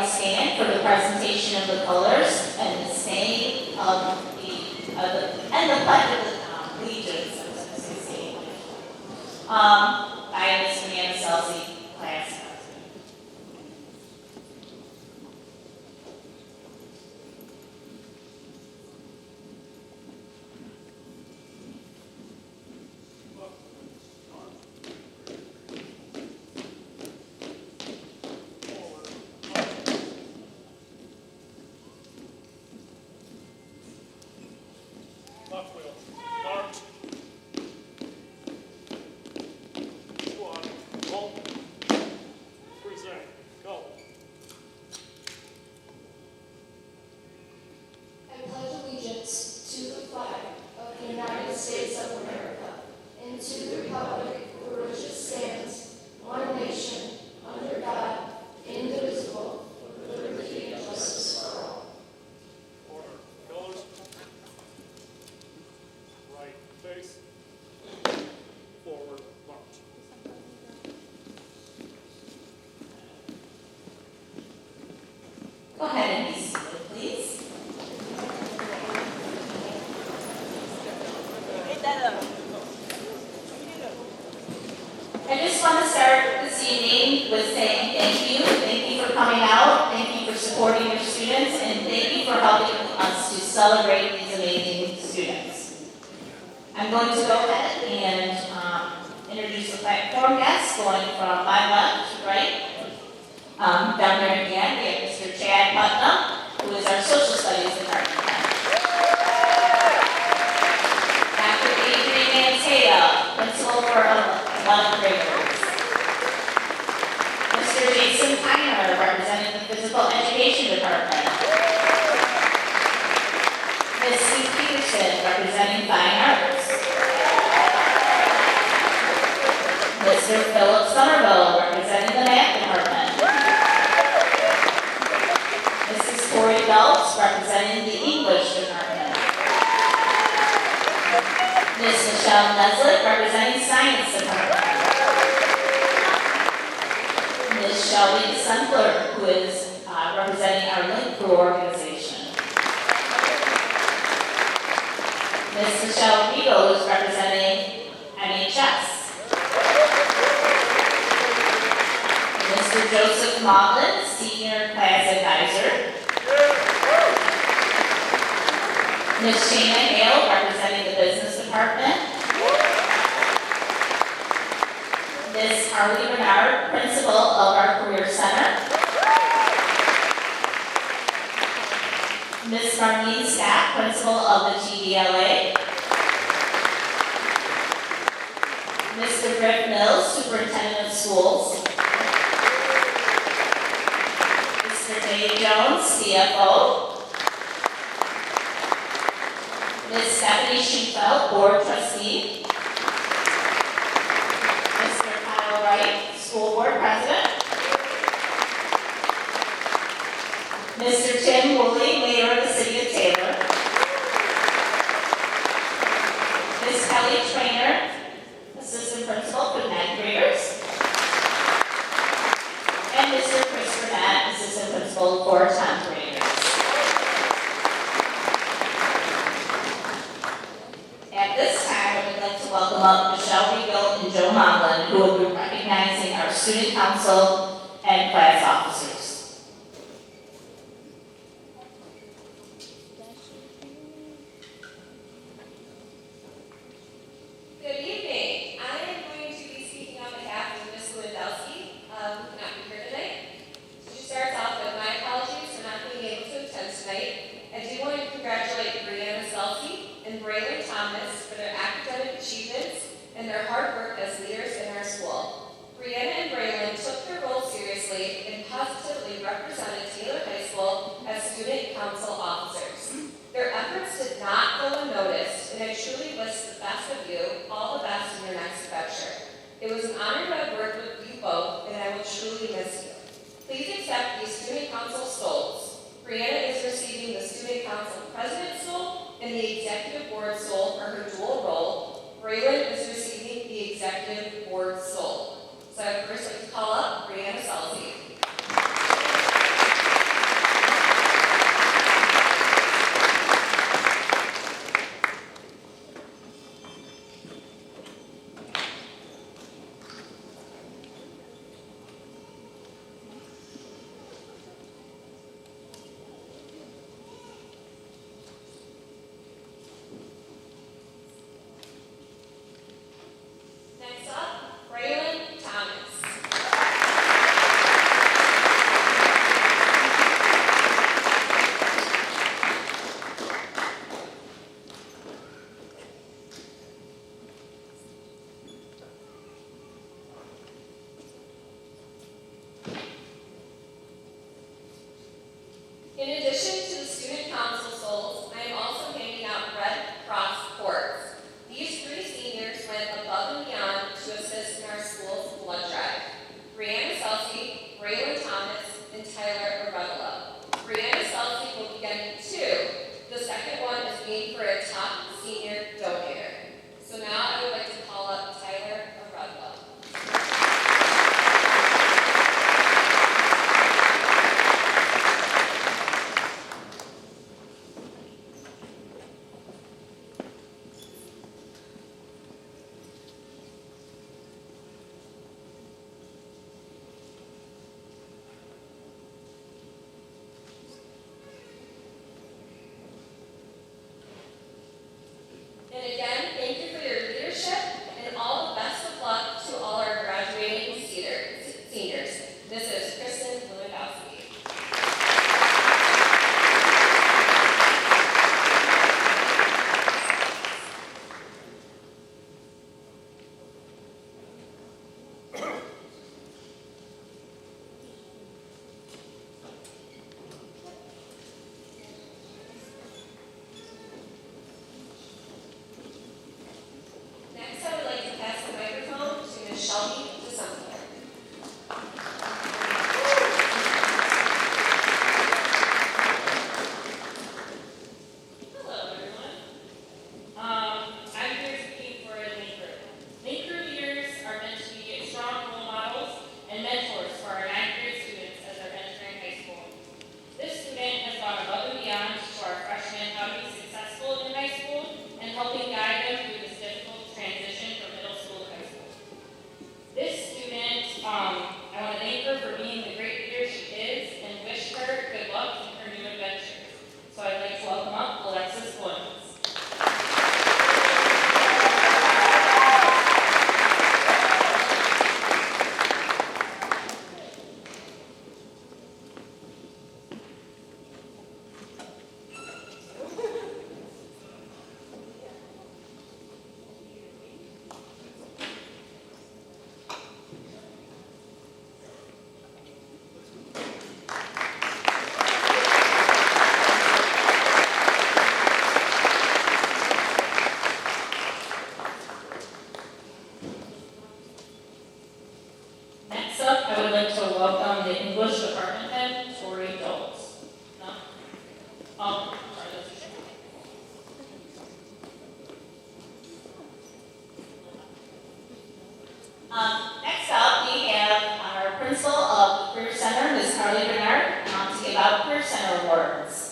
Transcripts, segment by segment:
everybody stand for the presentation of the colors and the saying of the pledge of the allegiance. I was going to say saying. By Ms. Brianna Selsey, class. Left wheel. March. Squad. Roll. Present. Go. I pledge allegiance to the flag of the United States of America and to the republic for which it stands, one nation, under God, indivisible, with liberty and justice for all. Order. Colors. Right. Face. Forward. March. Go ahead and be seated, please. I just want to start this evening with saying thank you. Thank you for coming out. Thank you for supporting your students. And thank you for helping us to celebrate these amazing students. I'm going to go ahead and introduce the platform guests, going from my left to right. Down there again, we have Mr. Chad Putnam, who is our social studies department. Dr. Adrian Manteo, principal for 11th graders. Mr. Jason Kiner, representing the physical education department. Ms. Sue Peterson, representing fine arts. Mr. Philip Somerville, representing the math department. Mrs. Corey Belts, representing the English department. Ms. Michelle Neslet, representing science department. Ms. Shelby Sempler, who is representing our Link Crew organization. Ms. Michelle Rigo, who is representing NHS. Mr. Joseph Maughlin, Senior Class Advisor. Ms. Shana Hale, representing the Business Department. Ms. Harley Bernard, Principal of our Career Center. Ms. Marlene Scott, Principal of the GDLA. Mr. Rick Mills, Superintendent of Schools. Mr. Dave Jones, CFO. Ms. Stephanie Schufelt, Board Trustee. Mr. Kyle Wright, School Board President. Mr. Tim Woolley, Mayor of the City of Taylor. Ms. Kelly Trainer, Assistant Principal for 9th graders. And Mr. Chris Burnett, Assistant Principal for 10th graders. At this time, I would like to welcome up Michelle Rigo and Joe Monglin, who will be recognizing our Student Council and class officers. Good evening. I am going to be speaking on behalf of Ms. Lewandowski, who cannot be here tonight. She starts off with my apologies for not being able to attend tonight. I do want to congratulate Brianna Selsey and Braylon Thomas for their academic achievements and their hard work as leaders in our school. Brianna and Braylon took their role seriously and positively represented Taylor High School as student council officers. Their efforts did not go unnoticed, and I truly wish the best of you all the best in your next adventure. It was an honor to have worked with you both, and I will truly miss you. Please accept these student council stoles. Brianna is receiving the student council president stole and the executive board stole for her dual role. Braylon is receiving the executive board stole. So I'd first like to call up Brianna Selsey. In addition to the student council souls, I am also handing out Red Cross cords. These 3 seniors went above and beyond to assist in our school's blood drive. Brianna Selfie, Raylan Thomas, and Tyler Arevalo. Brianna Selfie will be getting 2. The second one is being for a top senior donator. So now I would like to call up Tyler Arevalo. And again, thank you for your leadership and all the best of luck to all our graduating seniors. This is Kristen Lewandowski. Next, I would like to pass the microphone to Ms. Shelby DeSanto. Hello, everyone. I'm here speaking for Link Group. Link Group leaders are meant to be strong role models and mentors for our 9th grade students as they're entering high school. This student has gone above and beyond to show our freshmen how to be successful in high school and helping guide them through this difficult transition from middle school to high school. This student, I want to thank her for being the great leader she is and wish her good luck in her new adventures. So I'd like to welcome up Alexis Williams. Next up, I would like to welcome the English Department Head, Tori Dulles. No? Oh, sorry, that's your shoe. Next up, we have our principal of Career Center, Ms. Carly Bernard, to give out Career Center awards.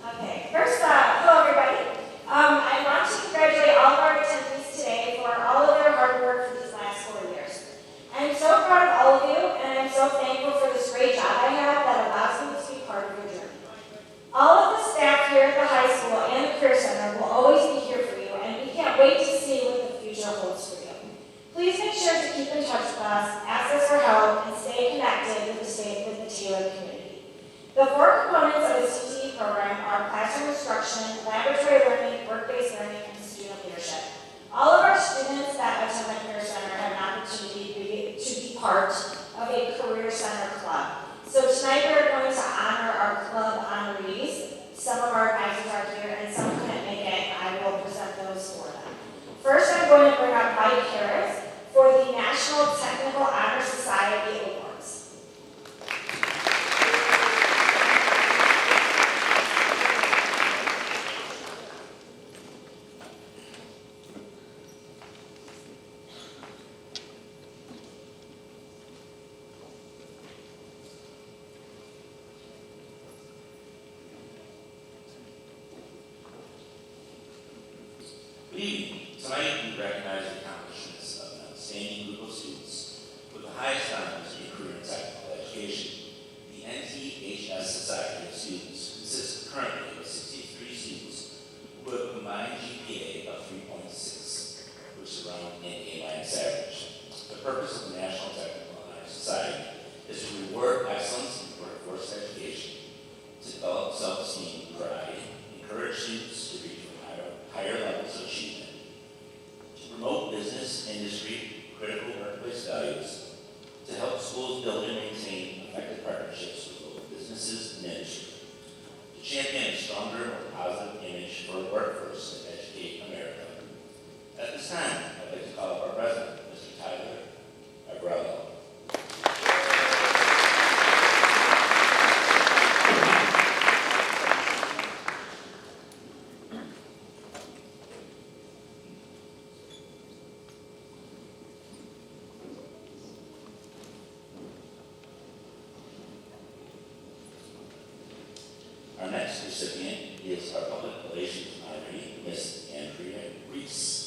Okay, first, hello everybody. I want to congratulate all of our attendees today for all of their hard work for these last 4 years. I'm so proud of all of you, and I'm so thankful for this great job I have that allows me to be part of your journey. All of the staff here at the high school and the Career Center will always be here for you, and we can't wait to see what the future holds for you. Please make sure to keep in touch with us, ask us for help, and stay connected with the Taylor community. The 4 components of the CTE program are classroom instruction, laboratory learning, work-based learning, and student leadership. All of our students that attend the Career Center have an opportunity to be part of a Career Center club. So tonight we're going to honor our club honorees. Some of our advisors are here and some couldn't make it. I will present those for them. First, I'm going to bring up Mike Harris for the National Technical Honor Society Awards. Good evening. Tonight we recognize the accomplishments of an outstanding group of students with the highest honors in career and technical education. The NTHS Society of Students consists currently of 63 students who stronger, more positive image for a workforce to educate America. At this time, I'd like to call up our president, Mr. Tyler Agrello. Our next recipient is our public relations honoree, Ms. Andrea Reese.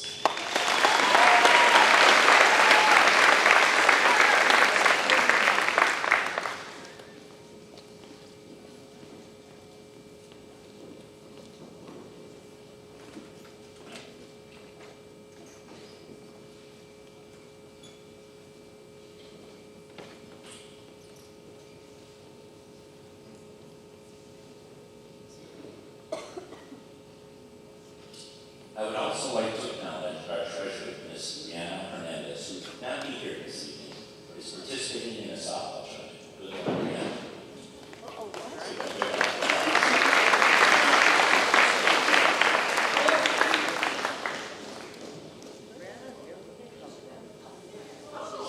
I would also like to acknowledge our treasurer, Ms. Brianna Hernandez, who could not be here this evening, but is participating in a softball tournament. Good luck, Brianna.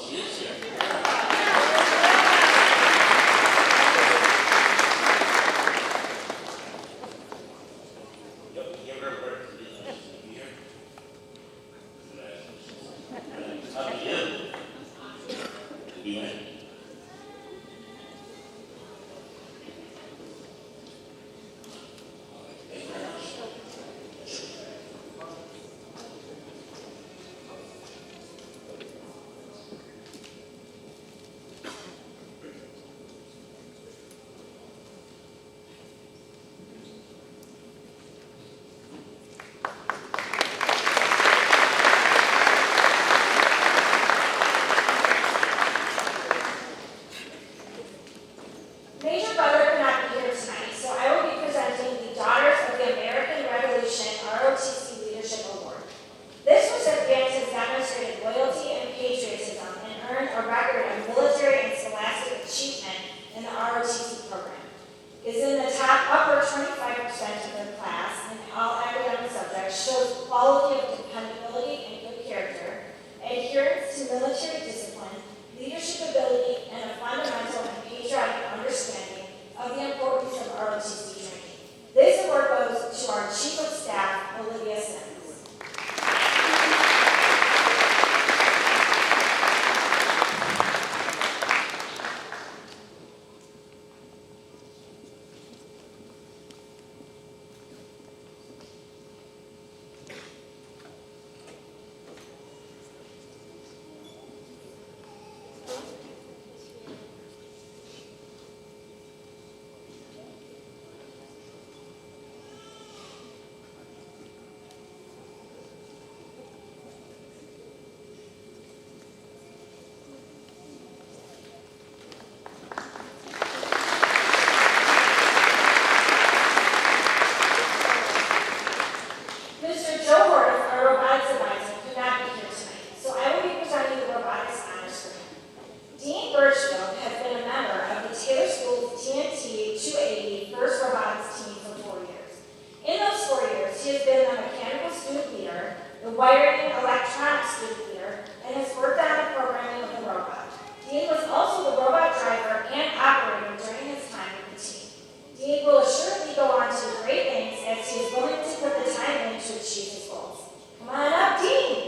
She is here. Yep, give her a break. Up to you. Did you win? Thank you very much. Major Brother could not be here tonight, so I will be presenting the Daughters of the American Revolution ROTC Leadership Award. This recipient has demonstrated loyalty and patriotism and earned a record of military and scholastic achievement in the ROTC program. Is in the top upper 25% of their class in all academic subjects, shows quality of dependability and good character, adherence to military discipline, leadership ability, and a fundamental and patriotic understanding of the importance of ROTC training. This award goes to our Chief of Staff, Olivia Sims. Mr. Joe Horton, our robotics advisor, could not be here tonight, so I will be presenting the robotics honors for him. Dean Birchfield has been a member of the Taylor School's TNT 280 First Robotics team for 4 years. In those 4 years, he has been the mechanical student leader, the wiring electronics student leader, and has worked on the programming of the robot. Dean was also the robot driver and operator during his time with the team. Dean will assuredly go on to do great things as he is willing to put the time in to achieve his goals. Come on up, Dean!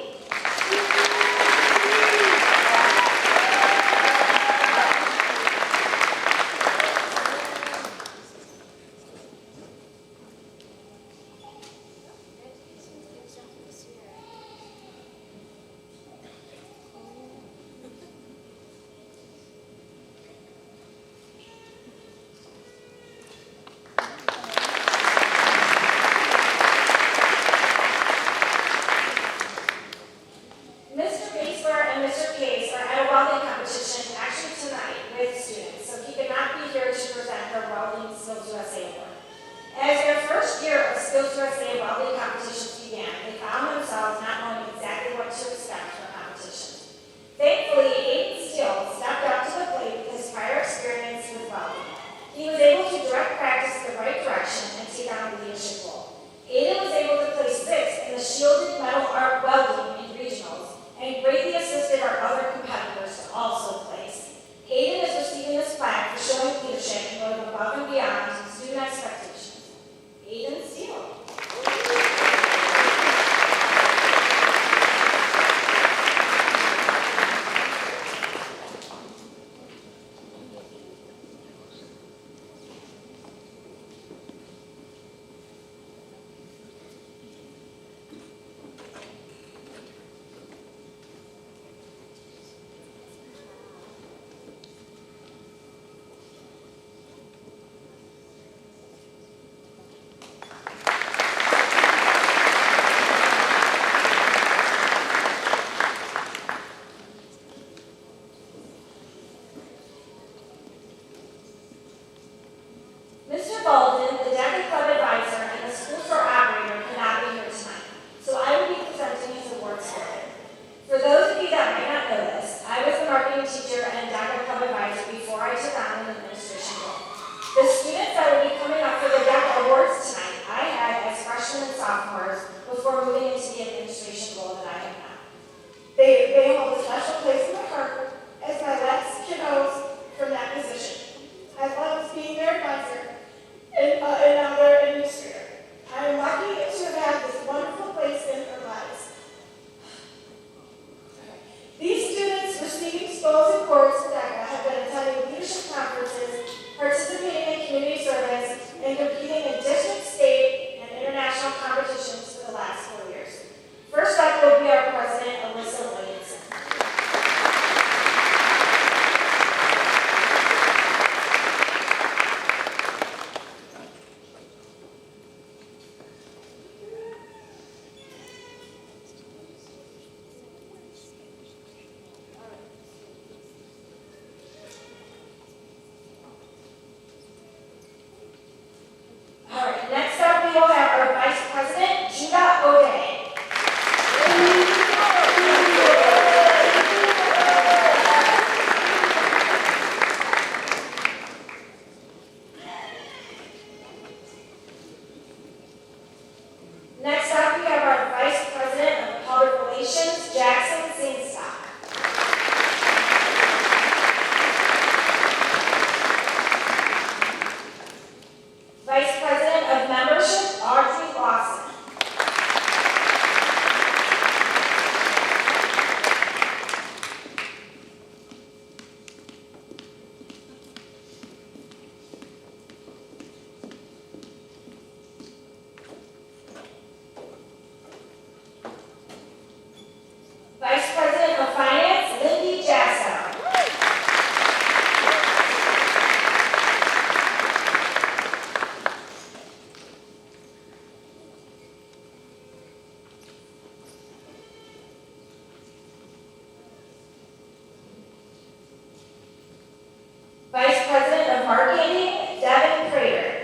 Marketing, Devin Prater.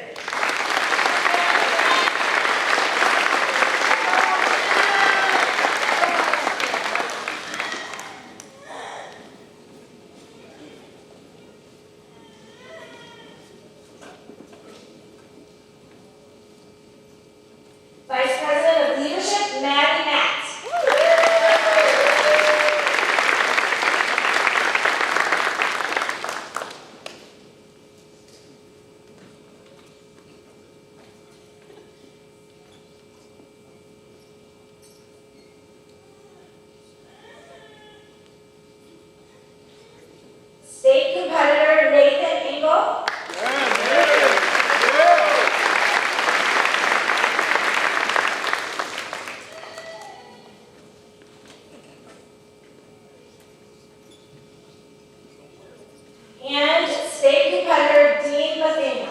Vice President of Leadership, Maddie Matt. State competitor Nathan Engel. And state competitor Dean Mathena.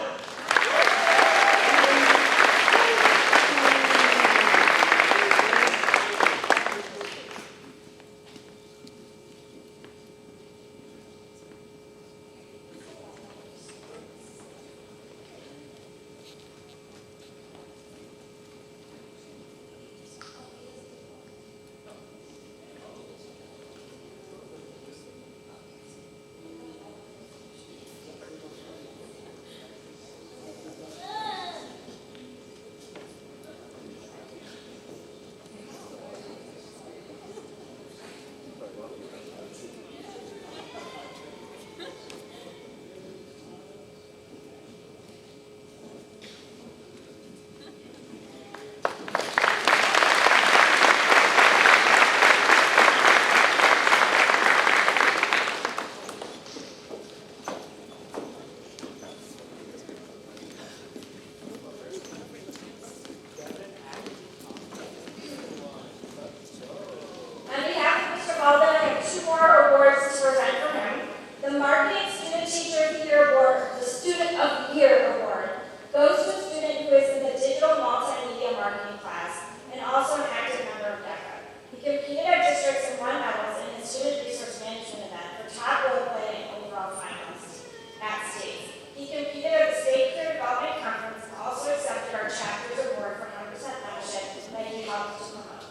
On behalf of Mr. Baldwin, I have two more awards to present for him. The Marketing Student Teacher of the Year Award, the Student of the Year Award, goes to a student who is in the Digital Multimedia Marketing class and also an active member of DECA. He competed at districts and won medals in his Student Resource Management event for top role play and overall finalist at state. He competed at the State Career Development Conference and also accepted our chapter's award for 100% membership that he helped to promote.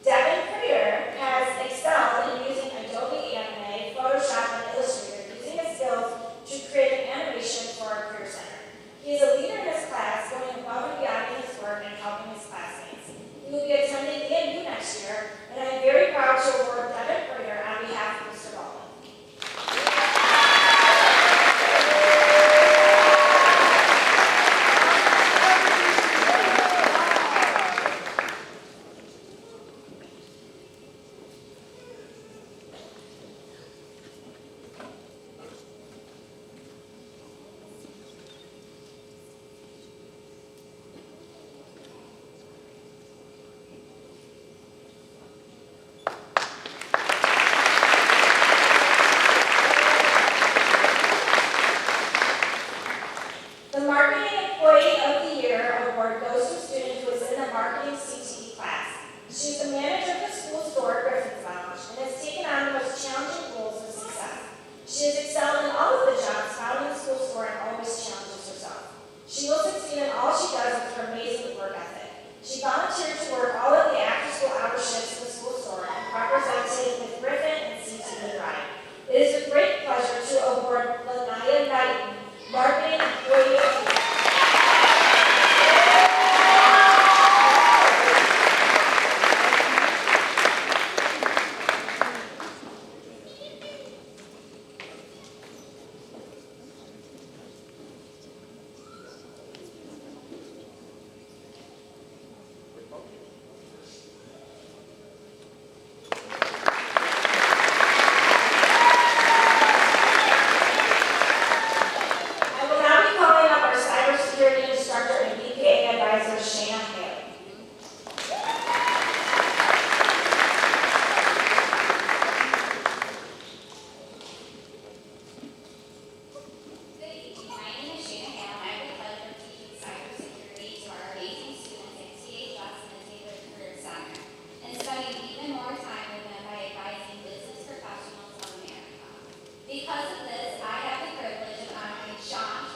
Devin Prater has excelled in using Adobe Anime, Photoshop, and Illustrator, using his skills to create an animation for our Career Center. He is a leader in his class, going above and beyond in his work and helping his classmates. He will be attending the AMU next year, and I am very proud to award Devin Prater on behalf of Mr. Baldwin. The Marketing Employee of the Year Award goes to a student who is in the Marketing CTE class. She is the manager of the school store, Griffin's Lounge, and has taken on the most challenging roles with success. She has excelled in all of the jobs found in the school store and always challenges herself. She will succeed in all she does with her amazing work ethic. She volunteered to work all of the after-school hour shifts in the school store and represented with Griffin and CTE Ride. It is with great pleasure to award Lanaya Knighton, Marketing Employee of the Year. Because of this, I have the privilege of honoring Sean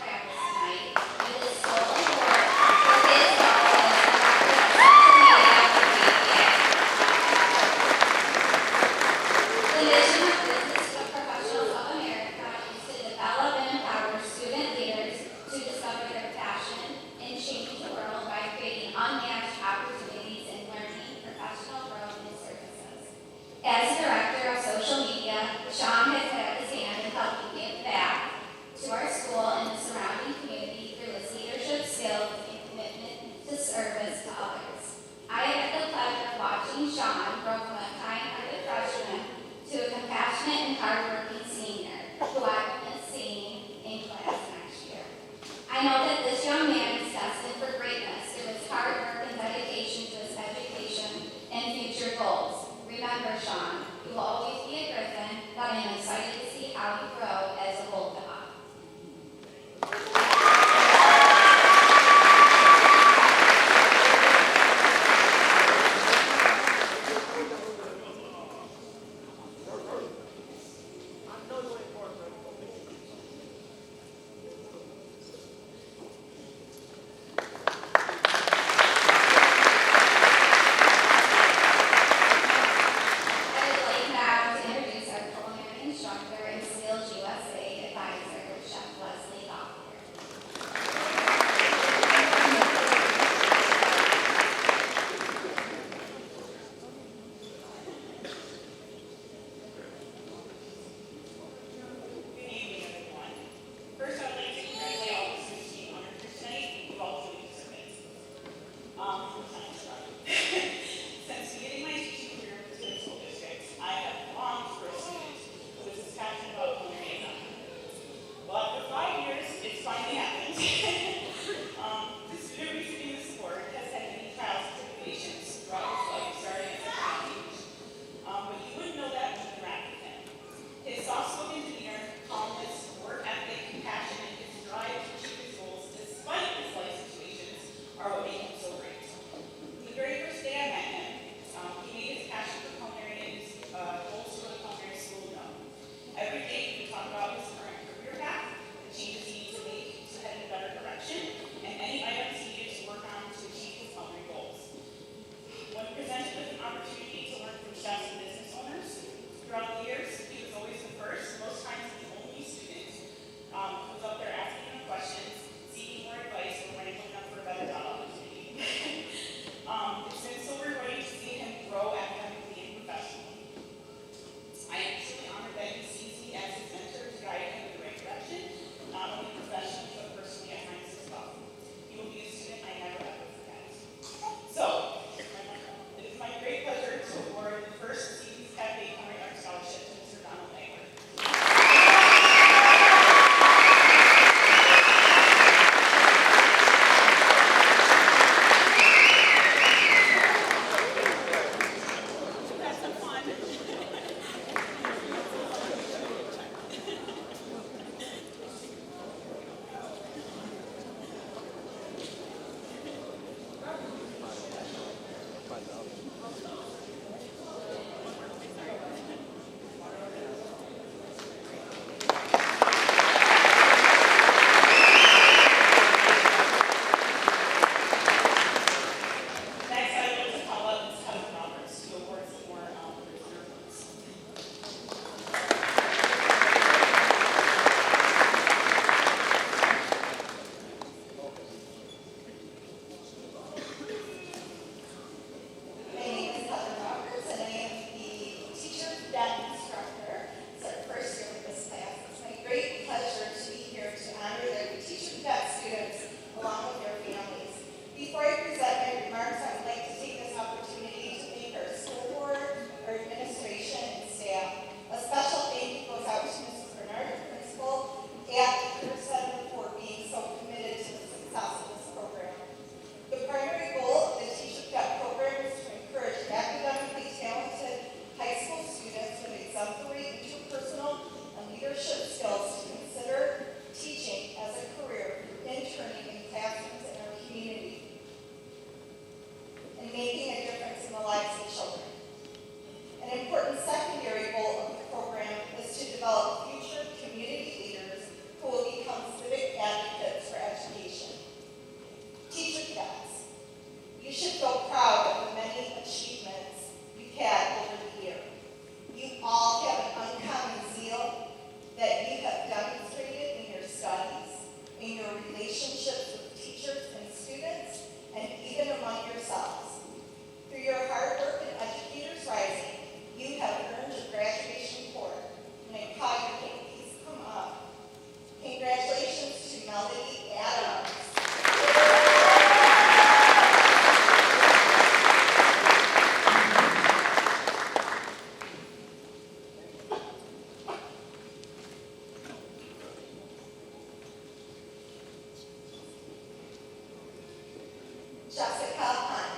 Since beginning my teaching career with the school district, I have longed for a student who is as passionate about culinary as I am. But for 5 years, it's finally happened. The student receiving this award has had many trials and tribulations throughout his life, starting as a teenager. But you wouldn't know that when you interact with him. His soft-spoken demeanor, calmness, work ethic, compassion, and his drive to achieve his goals despite his life situations are what make him so great. The very first day I met him, he made his passion for culinary and his goals for the culinary school known. Every day he would talk about his current career path, the changes he needs to make to head in a better direction, and any items he needed to work on to achieve his culinary goals. When presented with an opportunity to learn from chefs and business owners, throughout the years, he was always the first, most times the only student who was up there asking him questions, seeking more advice, or wrangling up for a better job opportunity. It's been so rewarding to see him grow academically and professionally. I am truly honored that he sees me as his mentor to guide him in the right direction, not only professionally, but personally at times as well. He will be a student I never ever forget. So, it is my great pleasure to award the first CP's Cafe Culinary Arts Scholarship to Mr. Donald Langford. That's some fun. Next, I'd like to call up Ms. Heather Roberts to award some more reserve votes. My name is Heather Roberts, and I am the teacher cadet instructor. It's our first year with this class. It's my great pleasure to be here to honor the teacher cadet students along with their families. Before I present my remarks, I would like to take this opportunity to thank our school board, our administration, and staff. A special thank you goes out to Mrs. Bernard, the principal, at the Career Center for being so committed to the success of this program. The primary goal of the Teacher Cadet program is to encourage academically talented high school students with exemplary interpersonal and leadership skills to consider teaching as a career through interning in classrooms in our community and making a difference in the lives of children. An important secondary goal of the program is to develop future community leaders who will become civic advocates for education. Teacher cadets, you should feel proud of the many achievements you've had over the year. You all have an uncommon zeal that you have demonstrated in your studies, in your relationships with teachers and students, and even among yourselves. Through your hard work in Educators Rising, you have earned a graduation cord, and I call your name. Please come up. Congratulations to Melody Adams. Jessica Hunt.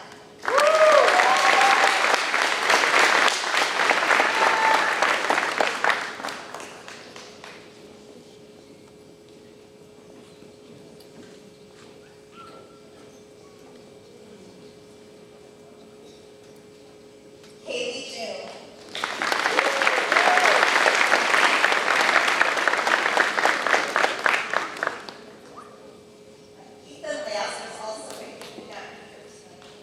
Haley June. Ethan Lass is also going to be here tonight.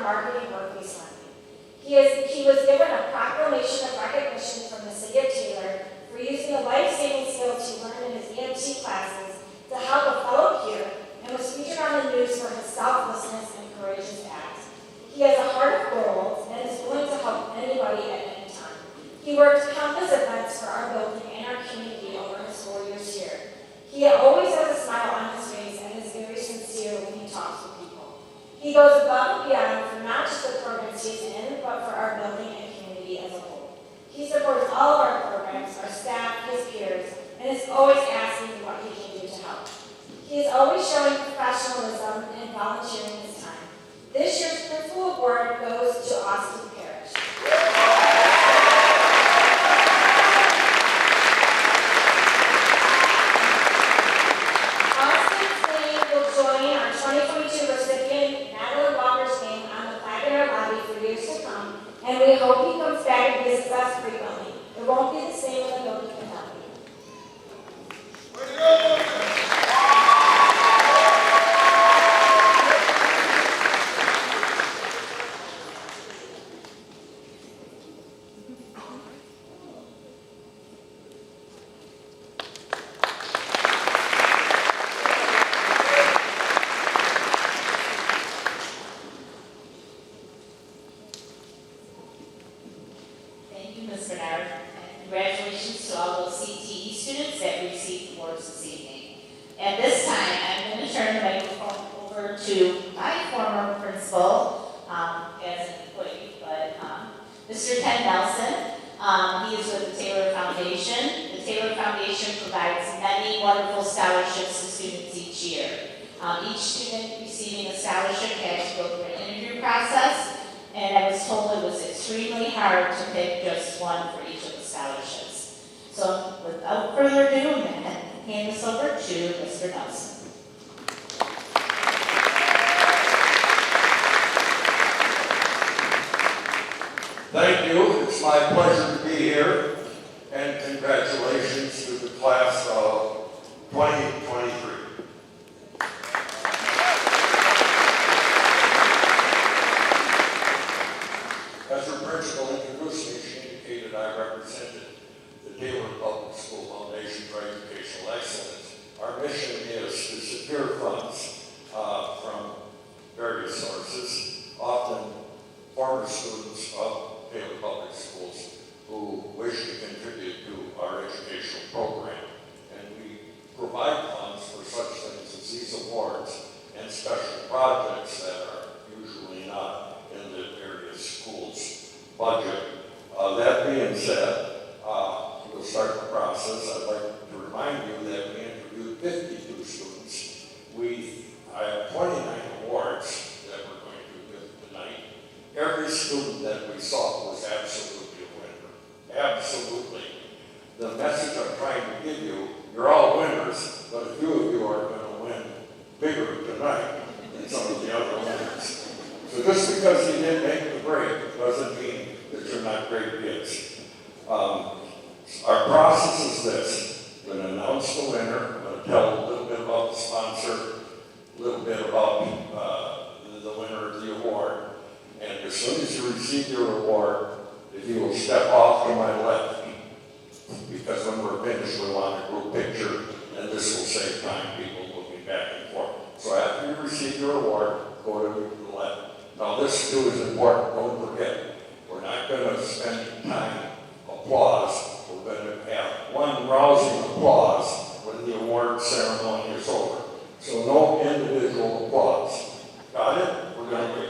marketing work recently. He was given a proclamation of recognition from the city of Taylor for using the life-saving skills he learned in his EMT classes to help a fellow peer and was featured on the news for his selflessness and courageous act. He has a heart of gold and is willing to help anybody at any time. He worked countless events for our building and our community over his 4 years here. He always has a smile on his face and is very sincere when he talks with people. He goes above and beyond for not just the programs he's in, but for our building and community as a whole. He supports all of our programs, our staff, his peers, and is always asking what he can do to help. He is always showing professionalism and volunteering his time. This year's Principal Award goes to Austin Parrish. Austin's name will join our 2022 recipient, Natalie Walker's name, on the plaque in our lobby for years to come, and we hope he comes back and visits us frequently. It won't be the same when the building can help you. Thank you, Ms. Bernard, and congratulations to all those CTE students that received awards this evening. At this time, I'm going to turn the microphone over to my former principal, as an employee, but Mr. Ken Nelson. He is with the Taylor Foundation. The Taylor Foundation provides many wonderful scholarships to students each year. Each student receiving a scholarship had to go through an interview process, and I was told it was extremely hard to pick just one for each of the scholarships. So without further ado, I'm going to hand this over to Mr. Nelson. Thank you. It's my pleasure to be here, and congratulations to the class of 2023. As her principal introduced me, she indicated I represented the Taylor Public School Foundation for Educational Excellence. Our mission is to secure funds from various sources, often former students of Taylor Public Schools who wish to contribute to our educational program. And we provide funds for such things as these awards and special projects that are usually not in the various schools' budget. That being said, we'll start the process. I'd like to remind you that we interviewed 52 students. I have 29 awards that we're going to give tonight. Every student that we saw was absolutely a winner. Absolutely. The message I'm trying to give you, you're all winners, but a few of you are going to win bigger tonight than some of the other winners. So just because you didn't make the break doesn't mean that you're not great kids. Our process is this. I'm going to announce the winner. I'm going to tell a little bit about the sponsor, a little bit about the winner of the award. And as soon as you receive your award, if you will step off to my left, because when we're finished, we want a group picture, and this will save time, people moving back and forth. So after you receive your award, go to the left. Now this too is important, don't forget. We're not going to spend time applause. We're going to have one rousing applause when the award ceremony is over. So no individual applause. Got it? We're going to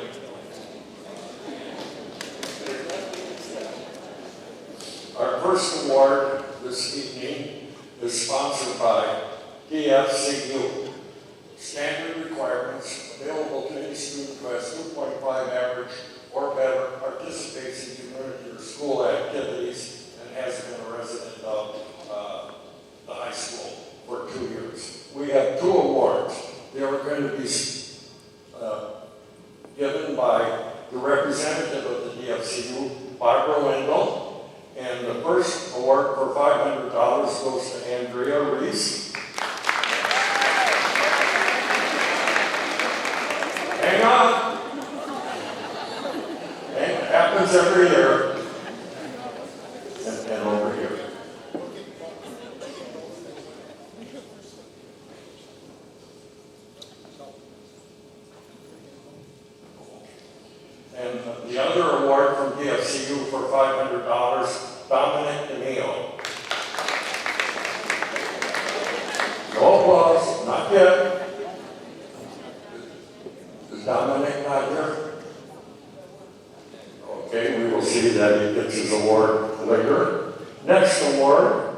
Our first award this evening is sponsored by DFCU. Standard requirements available to any student who has 2.5 average or better, participates in community or school activities, and has been a resident of the high school for 2 years. We have 2 awards. They are going to be given by the representative of the DFCU, Barbara Wendell. And the first award for $500 goes to Andrea Reese. Hang on. the other award from DFCU for $500, Dominic DeMeo. No applause, not yet. Is Dominic not here? Okay, we will see that he gets his award later. Next award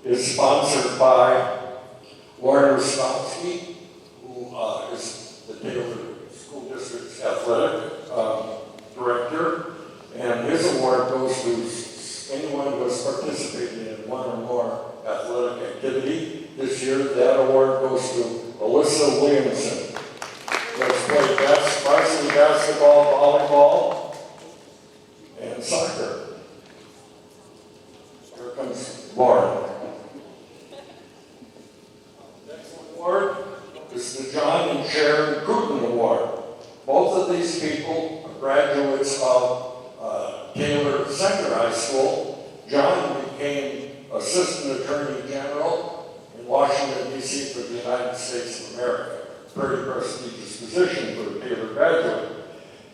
is sponsored by Warren Rostowski, who is the Taylor School District's athletic director. And his award goes to anyone who has participated in one or more athletic activity. This year, that award goes to Alyssa Williamson. Let's play varsity basketball, volleyball, and soccer. Here comes Lauren. Next award is the John and Sharon Cruton Award. Both of these people are graduates of Taylor Center High School. John became Assistant Attorney General in Washington, D.C. for the United States of America. Pretty prestigious position for a Taylor graduate.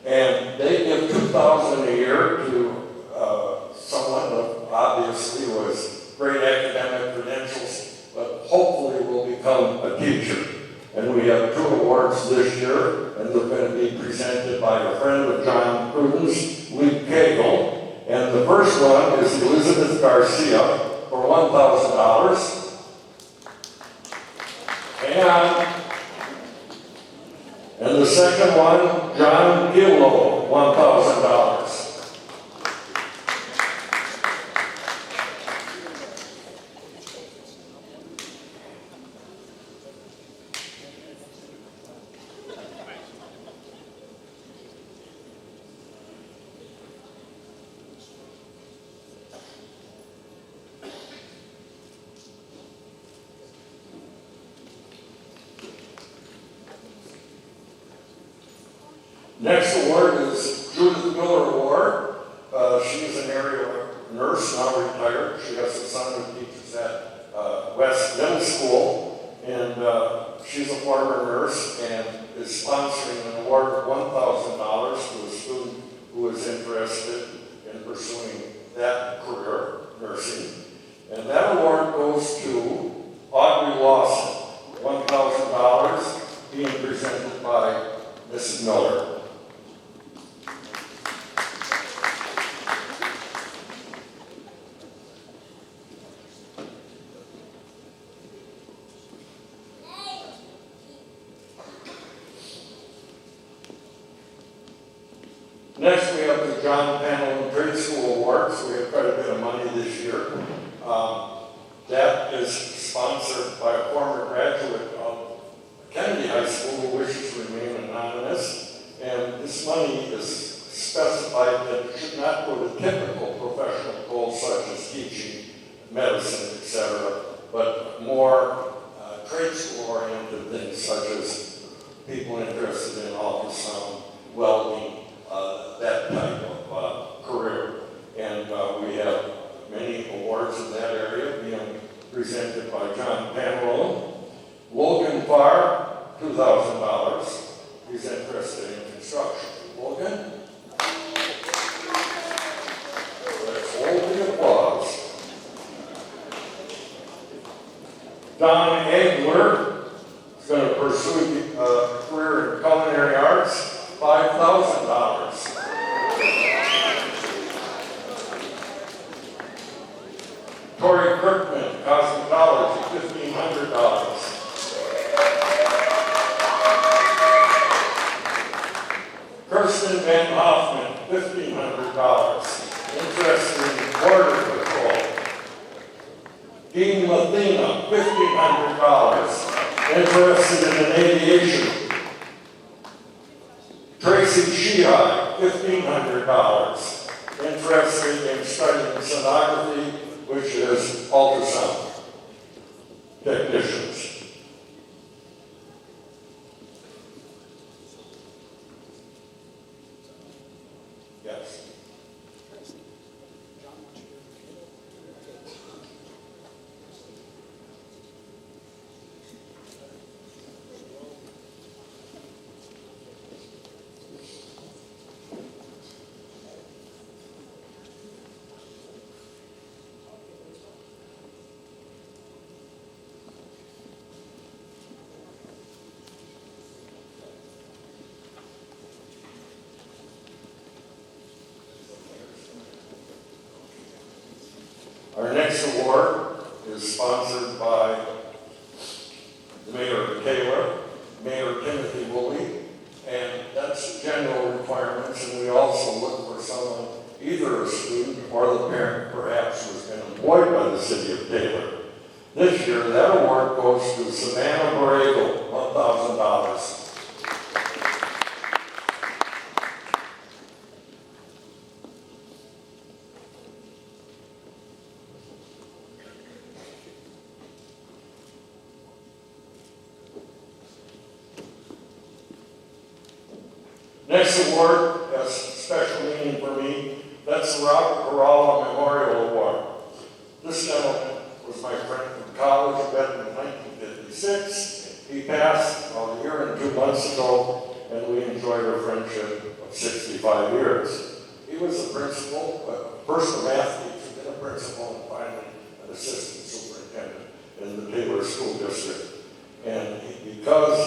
And they give $2,000 a year to someone who obviously was great academic credentials, but hopefully will become a teacher. And we have 2 awards this year, and they're going to be presented by a friend of John Cruton's, Lee Cagle. And the first one is Elizabeth Garcia for $1,000. And the second one, John Gillow, $1,000. Next award is Judith Miller Award. She's an area nurse, now retired. She has a son who teaches at West Middle School, and she's a former nurse and is sponsoring an award of $1,000 to a student who is interested in pursuing that career, nursing. And that award goes to Audrey Lawson, $1,000 being presented by Mrs. Miller. Next, we have the John Panel Trade School Awards. We have quite a bit of money this year. That is sponsored by a former graduate of Kennedy High School who wishes to remain anonymous. And this money is specified that it should not go to typical professional goals such as teaching, medicine, etc., but more trade school-oriented things such as people interested in ultrasound, welding, that type of career. And we have many awards in that area being presented by John Panarone. Logan Farr, $2,000. He's interested in construction. Logan? Let's hold the applause. Don Egler is going to pursue a career in culinary arts, $5,000. Tori Kirkman, cosmetology, $1,500. Kirsten Van Hoffman, $1,500. Interested in border patrol. Dean Lathina, $1,500. Interested in aviation. Tracy Sheehy, $1,500. Interested in studying sonography, which is ultrasound technicians. Yes. sponsored by the Mayor of Taylor, Mayor Timothy Woolley, and that's general requirements, and we also look for someone, either a student or the parent perhaps who's been employed by the city of Taylor. This year, that award goes to Savannah Borrego, $1,000. Next award has special meaning for me. That's the Robert Corrala Memorial Award. This gentleman was my friend from college, met in 1956. He passed about a year and 2 months ago, and we enjoyed our friendship of 65 years. He was a principal, first a math teacher, then a principal, and finally an assistant superintendent in the Taylor School District. And because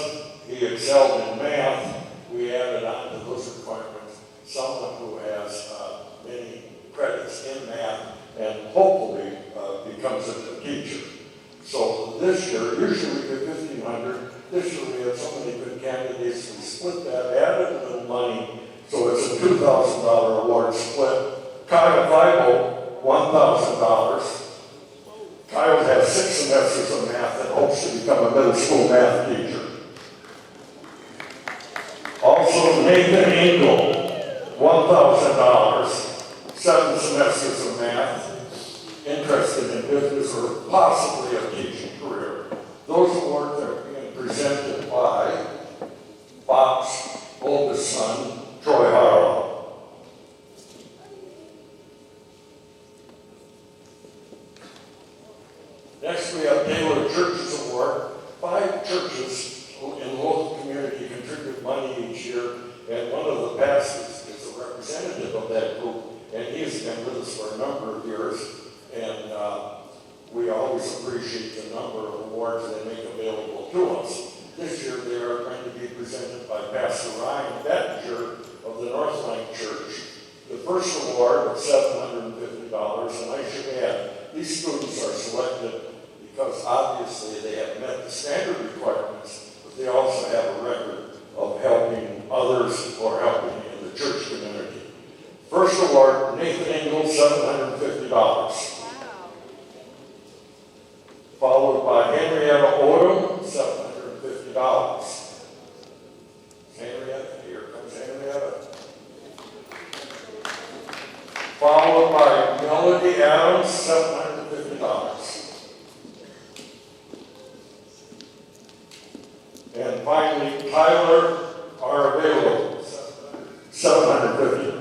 he excelled in math, we added on to those requirements someone who has many credits in math and hopefully becomes a teacher. So this year, usually we get 1,500. This year we have so many good candidates, we split that, added a little money, so it's a $2,000 award split. Kyle Weibel, $1,000. Kyle has 6 semesters of math and hopes to become a middle school math teacher. Also, Nathan Engel, $1,000, 7 semesters of math, interested in business or possibly a teaching career. Those awards are being presented by Bob's oldest son, Troy Harlow. Next, we have Taylor Churches Award. 5 churches in the local community contribute money each year, and one of the pastors is a representative of that group, and he's been with us for a number of years, and we always appreciate the number of awards they make available to us. This year, they are going to be presented by Pastor Ryan Bettinger of the Northline Church. The first award of $750, and I should add, these students are selected because obviously they have met the standard requirements, but they also have a record of helping others or helping in the church community. First award, Nathan Engel, $750. Wow. Followed by Henrietta Odom, $750. Henrietta, here comes Henrietta. Followed by Melody Adams, $750. And finally, Tyler Arvelo, $750.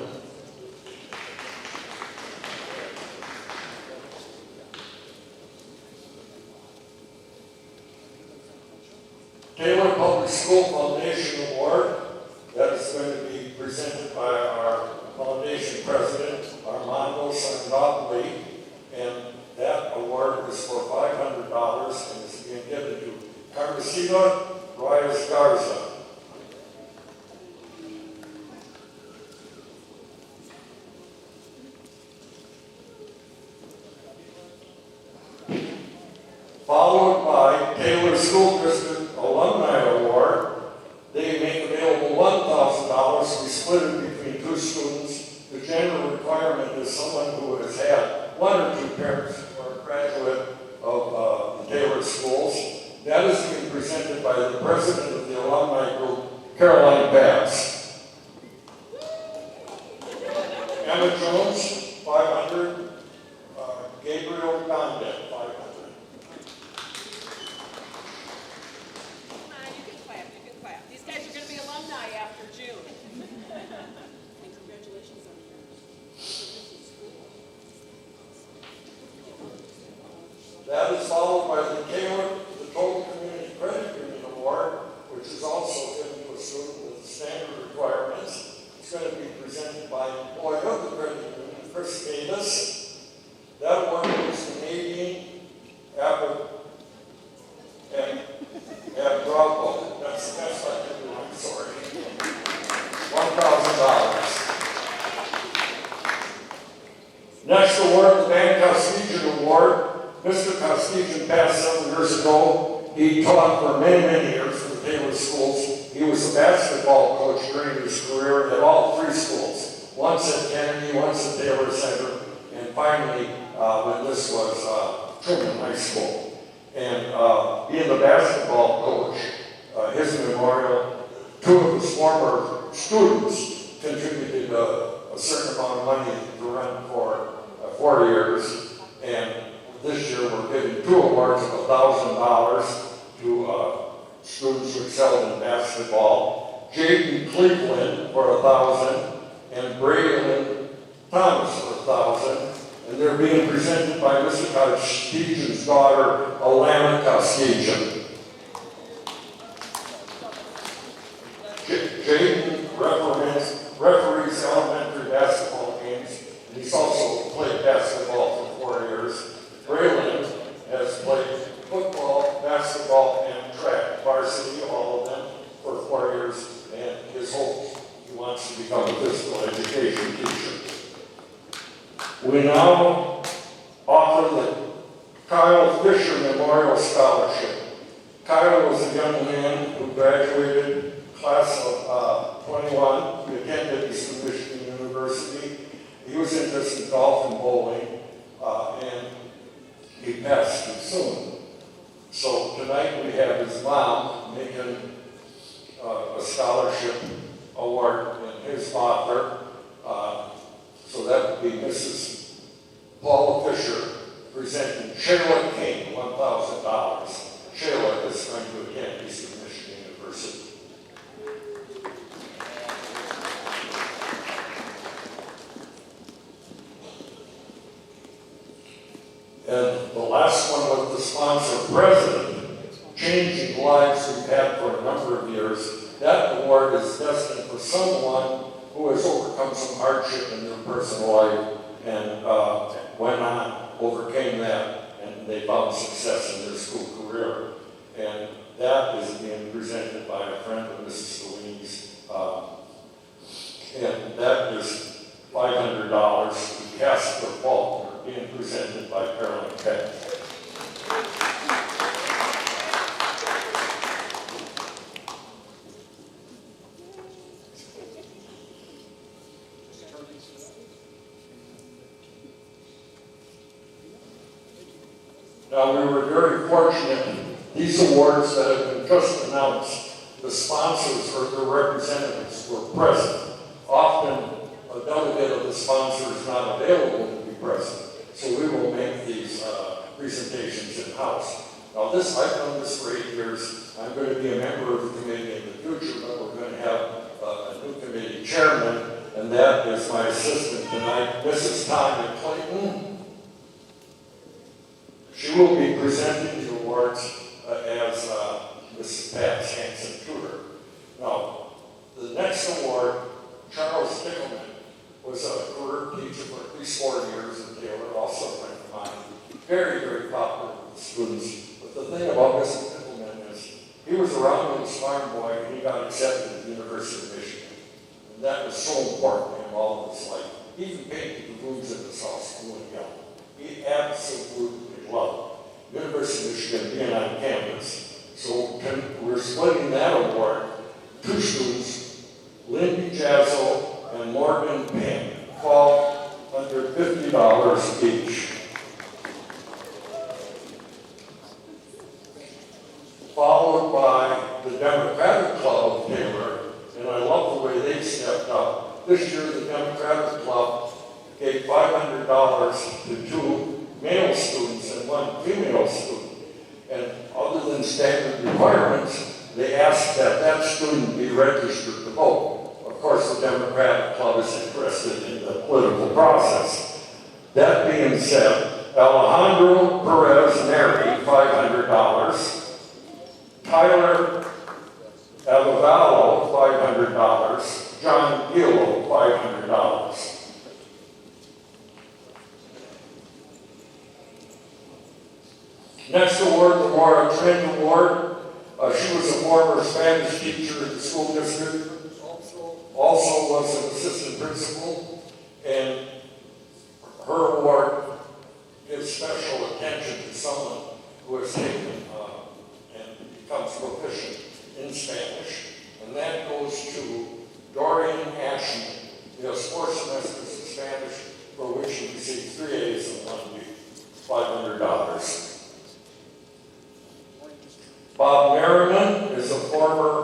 Taylor Public School Foundation Award, that is going to be presented by our foundation president, Armando Sandopoli, and that award is for $500 and is being given to Carmesita Reyes Garza. Followed by Taylor School District Alumni Award. They make available $1,000. We split it between 2 students. The general requirement is someone who has had 1 or 2 parents who are a graduate of the Taylor schools. That is being presented by the president of the alumni group, Caroline Bass. Emma Jones, $500. Gabriel Condit, $500. Come on, you can clap, you can clap. These guys are going to be alumni after June. And congratulations on your That is followed by the Taylor, the Total Community Credit Union Award, which is also given to a student with standard requirements. It's going to be presented by employee of the credit union, Chris Davis. That award goes to Nadine Apple and Bravo. That's not good, I'm sorry. $1,000. Next award, the Van Cus Legion Award. Mr. Costigan passed several years ago. He taught for many, many years for the Taylor schools. He was a basketball coach during his career at all three schools. Once at Kennedy, once at Taylor Center, and finally, when this was Truman High School. And being the basketball coach, his memorial, two of his former students contributed a certain amount of money to run for 4 years. And this year we're giving 2 awards of $1,000 to students who excelled in basketball. Jaden Cleveland for $1,000 and Braylon Thomas for $1,000. And they're being presented by Mr. Costigan's daughter, Alana Costigan. Jaden referees elementary basketball games, and he's also played basketball for 4 years. Braylon has played football, basketball, and track varsity, all of them, for 4 years, and his hope, he wants to become a physical education teacher. We now offer the Kyle Fisher Memorial Scholarship. Kyle was a young man who graduated class of 21. He attended Eastern Michigan University. He was interested in golf and bowling, and he passed too soon. So tonight we have his mom making a scholarship award in his father. So that would be Mrs. Paula Fisher presenting Shayla King $1,000. Shayla is going to attend Eastern Michigan University. And the last one was the sponsor president, changing lives we've had for a number of years. That award is destined for someone who has overcome some hardship in their personal life and went on, overcame that, and they found success in their school career. And that is being presented by a friend of Mrs. Delaney's. And that is $500 to Casper Faulkner, being presented by Carolyn Peck. Now, we were very fortunate. These awards that have been just announced, the sponsors or their representatives were present. Often, a delegate of the sponsor is not available to be present, so we will make these presentations in-house. Now, I've done this for 8 years. I'm going to be a member of the committee in the future, but we're going to have a new committee chairman, and that is my assistant tonight, Mrs. Tanya Clayton. She will be presenting the awards as Mrs. Pat Hanson-Tudor. Now, the next award, Charles Dickelman, was a career teacher for at least 4 years in Taylor, also a friend of mine. Very, very popular with the students. But the thing about Mr. Dickelman is he was around when he was a farm boy and he got accepted at the University of Michigan. And that was so important to him all of his life. He even painted the rooms at the South School in Yellow. He absolutely loved University of Michigan being on campus. So we're splitting that award. 2 students, Lindy Jazzo and Morgan Penn, fall under $50 each. Followed by the Democratic Club of Taylor, and I love the way they stepped up. This year, the Democratic Club gave $500 to 2 male students and 1 female student. And other than standard requirements, they asked that that student be registered to vote. Of course, the Democratic Club is interested in the political process. That being said, Alejandro Perez Neri, $500. Tyler Avavalo, $500. John Gillo, $500. Next award, the Maura Trent Award. She was a former Spanish teacher in the school district, also was an assistant principal, and her award gives special attention to someone who has taken and becomes proficient in Spanish, and that goes to Dorian Ashman. He has 4 semesters in Spanish, for which he received 3 A's and 1 B, $500. Bob Merriman is a former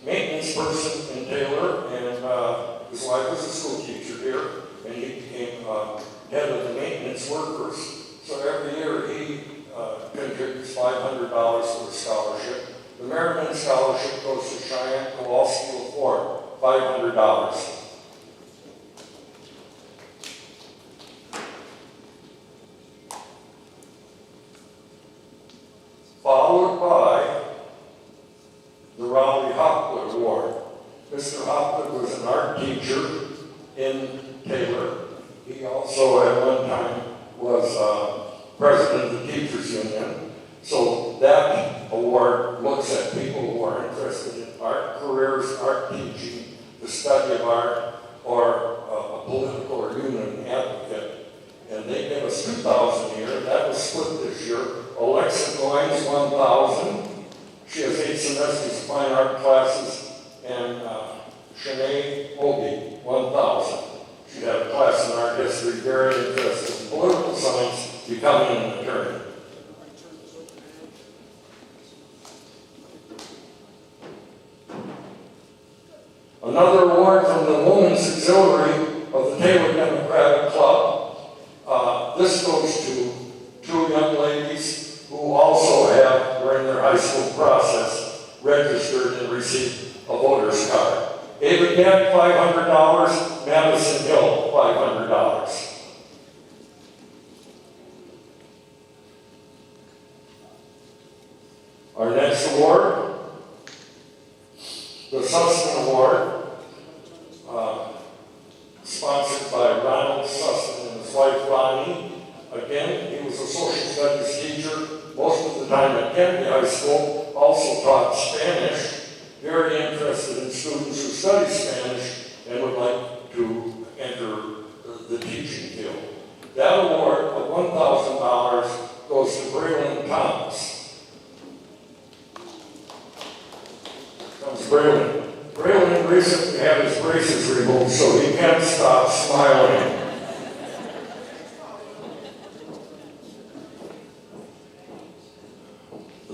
maintenance person in Taylor, and his wife was a school teacher here, and he became head of the maintenance workers. So every year he contributes $500 for a scholarship. The Merriman Scholarship goes to Cheyenne Kowalski LaFord, $500. Followed by the Raleigh Hopwood Award. Mr. Hopwood was an art teacher in Taylor. He also at one time was president of the Teachers Union. So that award looks at people who are interested in art careers, art teaching, the study of art, or a political or union advocate. And they gave us $2,000 a year. That was split this year. Alexa Goines, $1,000. She has 8 semesters of fine art classes. And Shanae Obi, $1,000. She had a class in art history, very interested in political science, becoming an attorney. Another award from the Women's Auxiliary of the Taylor Democratic Club. This goes to 2 young ladies who also have, during their high school process, registered and received a voter's card. Ava Gant, $500. Madison Hill, $500. Our next award, the Sustin Award, sponsored by Ronald Sustin and his wife Ronnie. Again, he was a social studies teacher most of the time at Kennedy High School, also taught Spanish, very interested in students who study Spanish and would like to enter the teaching field. That award of $1,000 goes to Braylon Thomas. Comes Braylon. Braylon recently had his braces removed, so he can't stop smiling.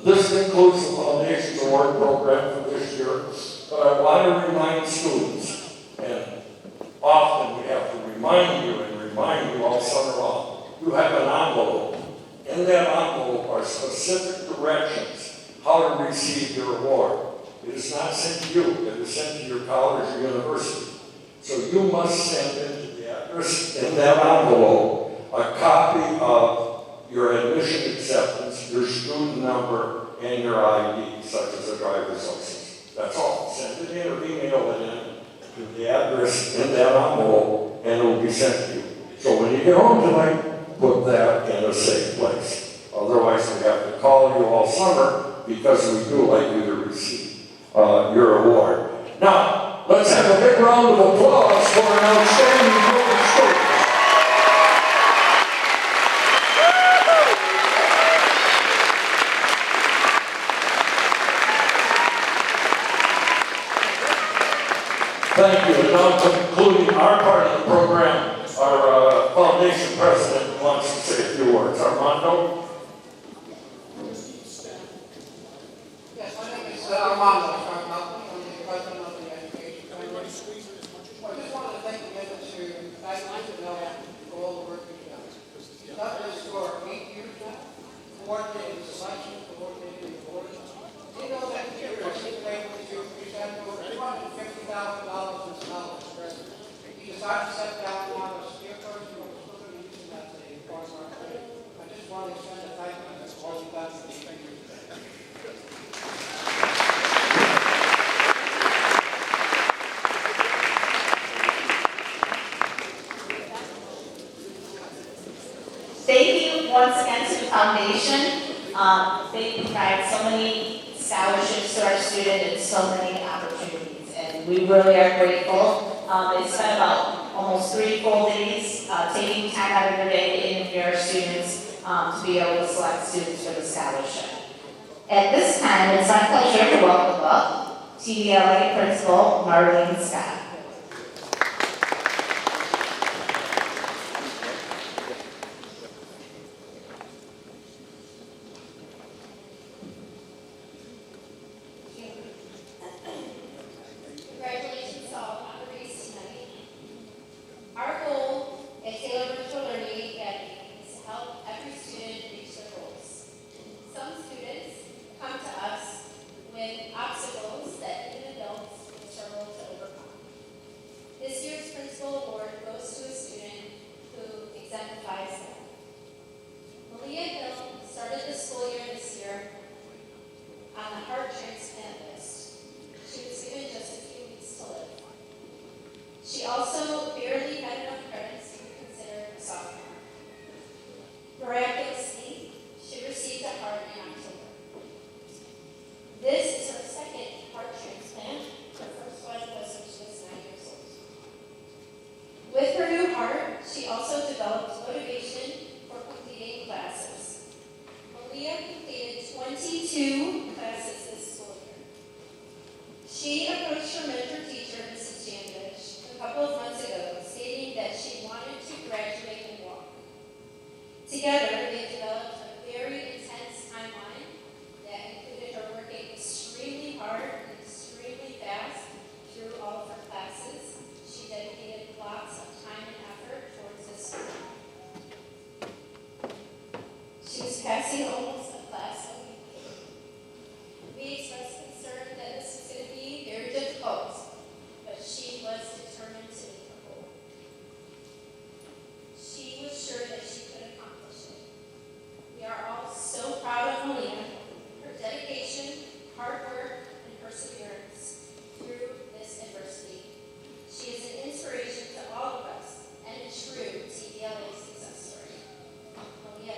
This concludes the Foundation's award program for this year, but I want to remind students, and often we have to remind you all summer long, you have an envelope. In that envelope are specific directions how to receive your award. It is not sent to you, it is sent to your college or university. So you must send into the address in that envelope a copy of your admission acceptance, your student number, and your ID, such as a driver's license. That's all. Send it in or email it in to the address in that envelope, and it will be sent to you. So when you get home tonight, put that in a safe place. Otherwise, we have to call you all summer because we do like you to receive your award. Now, let's have a big round of applause for an outstanding group of students. Thank you. And now concluding our part of the program, our foundation president wants to say a few words. Armando? Yes, my name is Armando. I'm the president of the Education Family. I just wanted to thank the members who I'd like to know for all the work you've done. You've done this for 8 years now, coordinating the selection, coordinating the orders. You know that you're able to present over $250,000 in scholarships. You decided to set down now as your person, we're still going to be using that as a part of our trade. I just want to extend a thank you to all you guys for being here today. Thank you once again to the foundation. They provide so many scholarships to our students and so many opportunities, and we really are grateful. They spent about almost 3 full days taking time out of their day to interview our students, to be able to select students for the scholarship. At this time, it's my pleasure to welcome up TDLA Principal Marlene Scott. Congratulations to all honorees tonight. Our goal at Taylor Virtual Learning Academy is to help every student reach their goals. Some students come to us with obstacles that even adults will struggle to overcome. This year's Principal Award goes to a student who exemplifies that. Malia Hill started the school year this year on the heart transplant list. She was given just a few weeks to live. She also barely had enough credits to be considered a sophomore. Miraculously, she received a heart in October. This is her second heart transplant. Her first one was when she was 9 years old. With her new heart, she also developed motivation for completing classes. Malia completed 22 classes this school year. She approached her mentor teacher, Mrs. Jandich, a couple of months ago, stating that she wanted to graduate and walk. Together, they developed a very intense timeline that included her working extremely hard and extremely fast through all of her classes. She dedicated lots of time and effort towards this school. She was passing almost a class a week. We expressed concern that this was going to be very difficult, but she was determined to meet her goal. She was sure that she could accomplish it. We are all so proud of Malia, her dedication, hard work, and perseverance through this adversity. She is an inspiration to all of us and a true TDLA success story. Malia.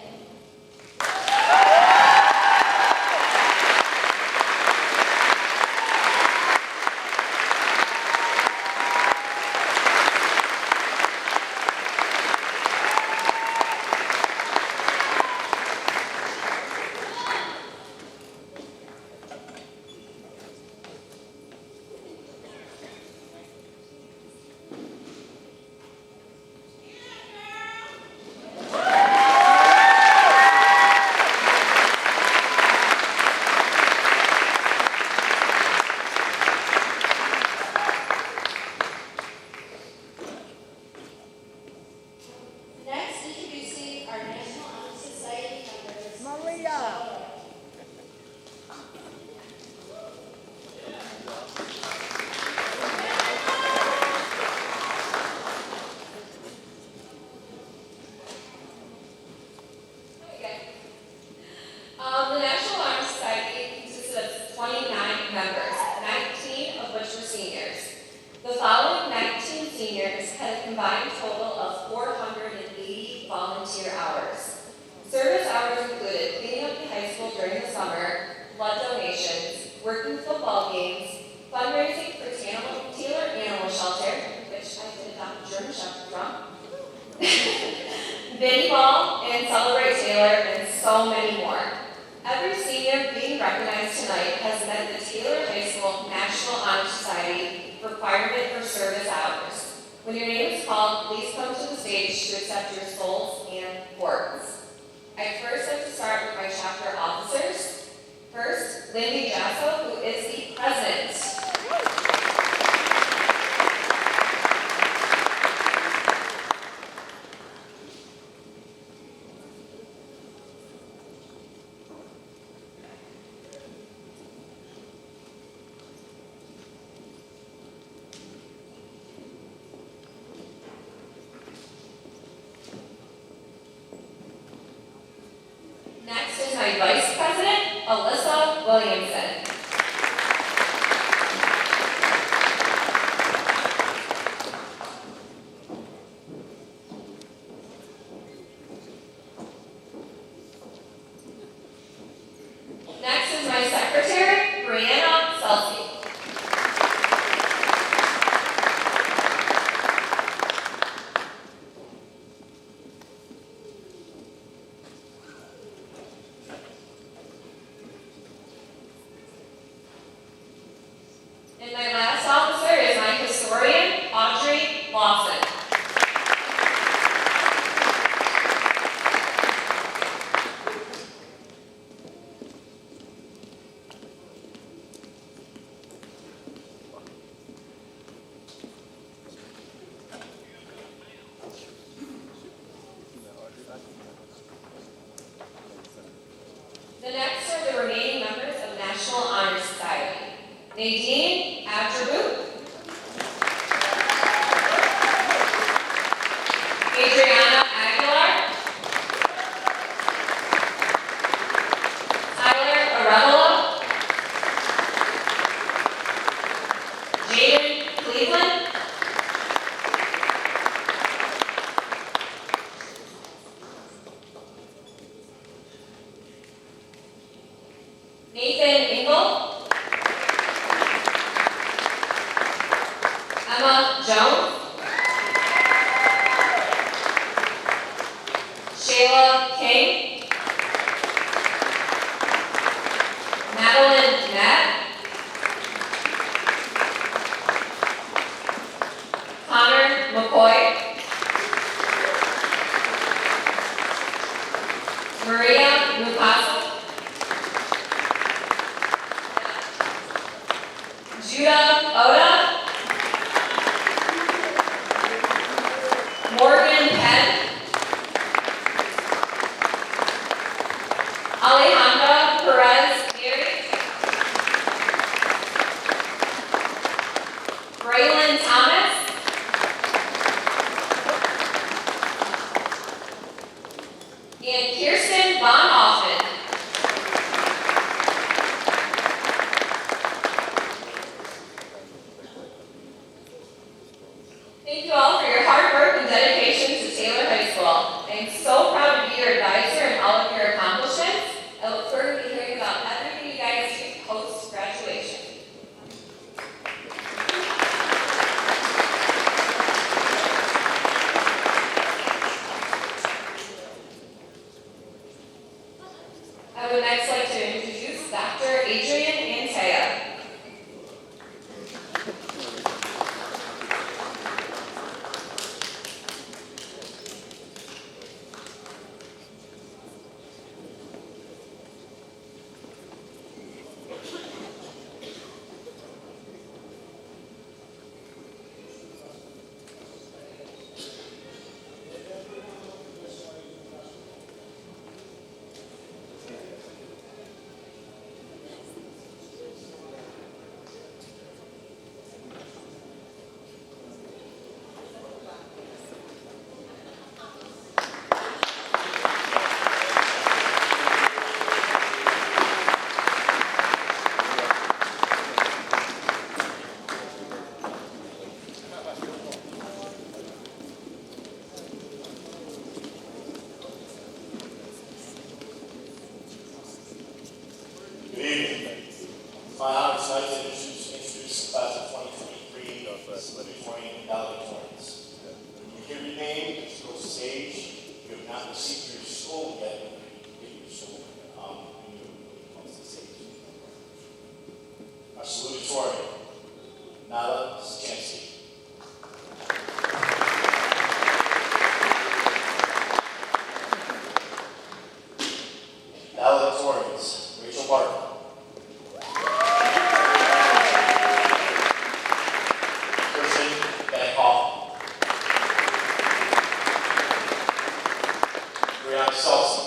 Next, introducing our National Honor Society members. Maria. The National Honor Society consisted of 29 members, 19 of which were seniors. The following 19 seniors had a combined total of 480 volunteer hours. Service hours included cleaning up the high school during the summer, blood donations, working football games, fundraising for Taylor Animal Shelter, which I did adopt a German Shepherd from, Vinnie Ball, and Celebrate Taylor, and so many more. Every senior being recognized tonight has met the Taylor High School National Honor Society requirement for service hours. When your name is called, please come to the stage to accept your souls and cords. I'd first like to start with my chapter officers. First, Lindy Jasso, who is the president. Next is my vice president, Alyssa Williamson. Cleveland. Nathan Engel. Emma Jones. Shayla King. Madeline Knapp. Connor McCoy. Maria Newcastle. Judah Oda. Morgan Penn. Alejandra Perez Neary. Braylon Thomas. And Kirsten Von Hoffman. Thank you all for your hard work and dedication to Taylor High School. I am so proud to be your advisor and all of your accomplishments. I look forward to hearing about everything you guys do post-graduation. I would next like to introduce Dr. Adrian Antea. Good evening. It's my honor tonight to introduce the class of 2023 valedictorian valedictorians. When you hear your name, just go to the stage. If you have not received your soul yet, get your soul when you come to the stage. Our salutatorian, Nala Skansky. Valedictorians, Rachel Barton. Kirsten Beckhoff. Brianna Selson.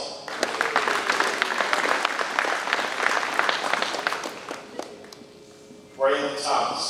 Braylon Thomas.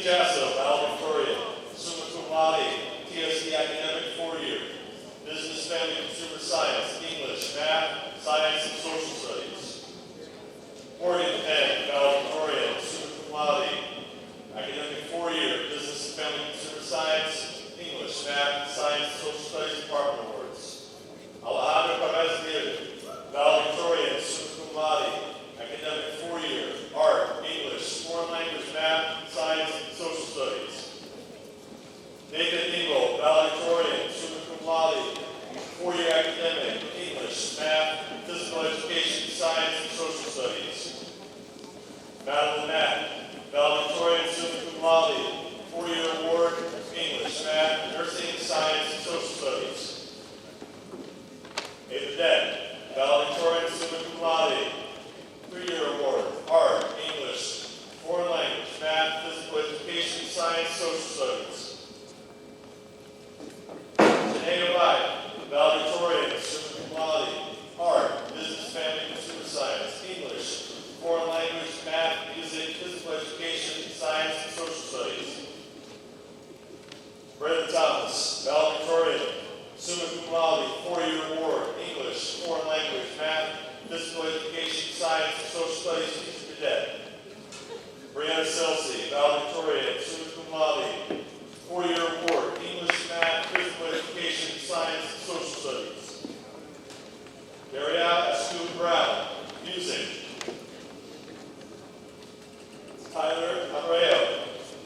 Jasso, valedictorian, summa cum laude, TSC academic 4-year, business, family, consumer science, English, math, science, and social studies. Morgan Penn, valedictorian, summa cum laude, academic 4-year, business, family, consumer science, English, math, science, and social studies department awards. Alejandro Perez Nieves, valedictorian, summa cum laude, academic 4-year, art, English, foreign language, math, science, and social studies. Nathan Engel, valedictorian, summa cum laude, 4-year academic, English, math, physical education, science, and social studies. Madeline Mack, valedictorian, summa cum laude, 4-year award, English, math, nursing, science, and social studies. Ava Dent, valedictorian, summa cum laude, 3-year award, art, English, foreign language, math, physical education, science, social studies. Janae White, valedictorian, summa cum laude, art, business, family, consumer science, English, foreign language, math, music, physical education, science, and social studies. Brenda Thomas, valedictorian, summa cum laude, 4-year award, English, foreign language, math, physical education, science, and social studies teacher cadet. Brianna Selsey, valedictorian, summa cum laude, 4-year award, English, math, physical education, science, and social studies. Daria Askew Brown, music. Tyler Abreu,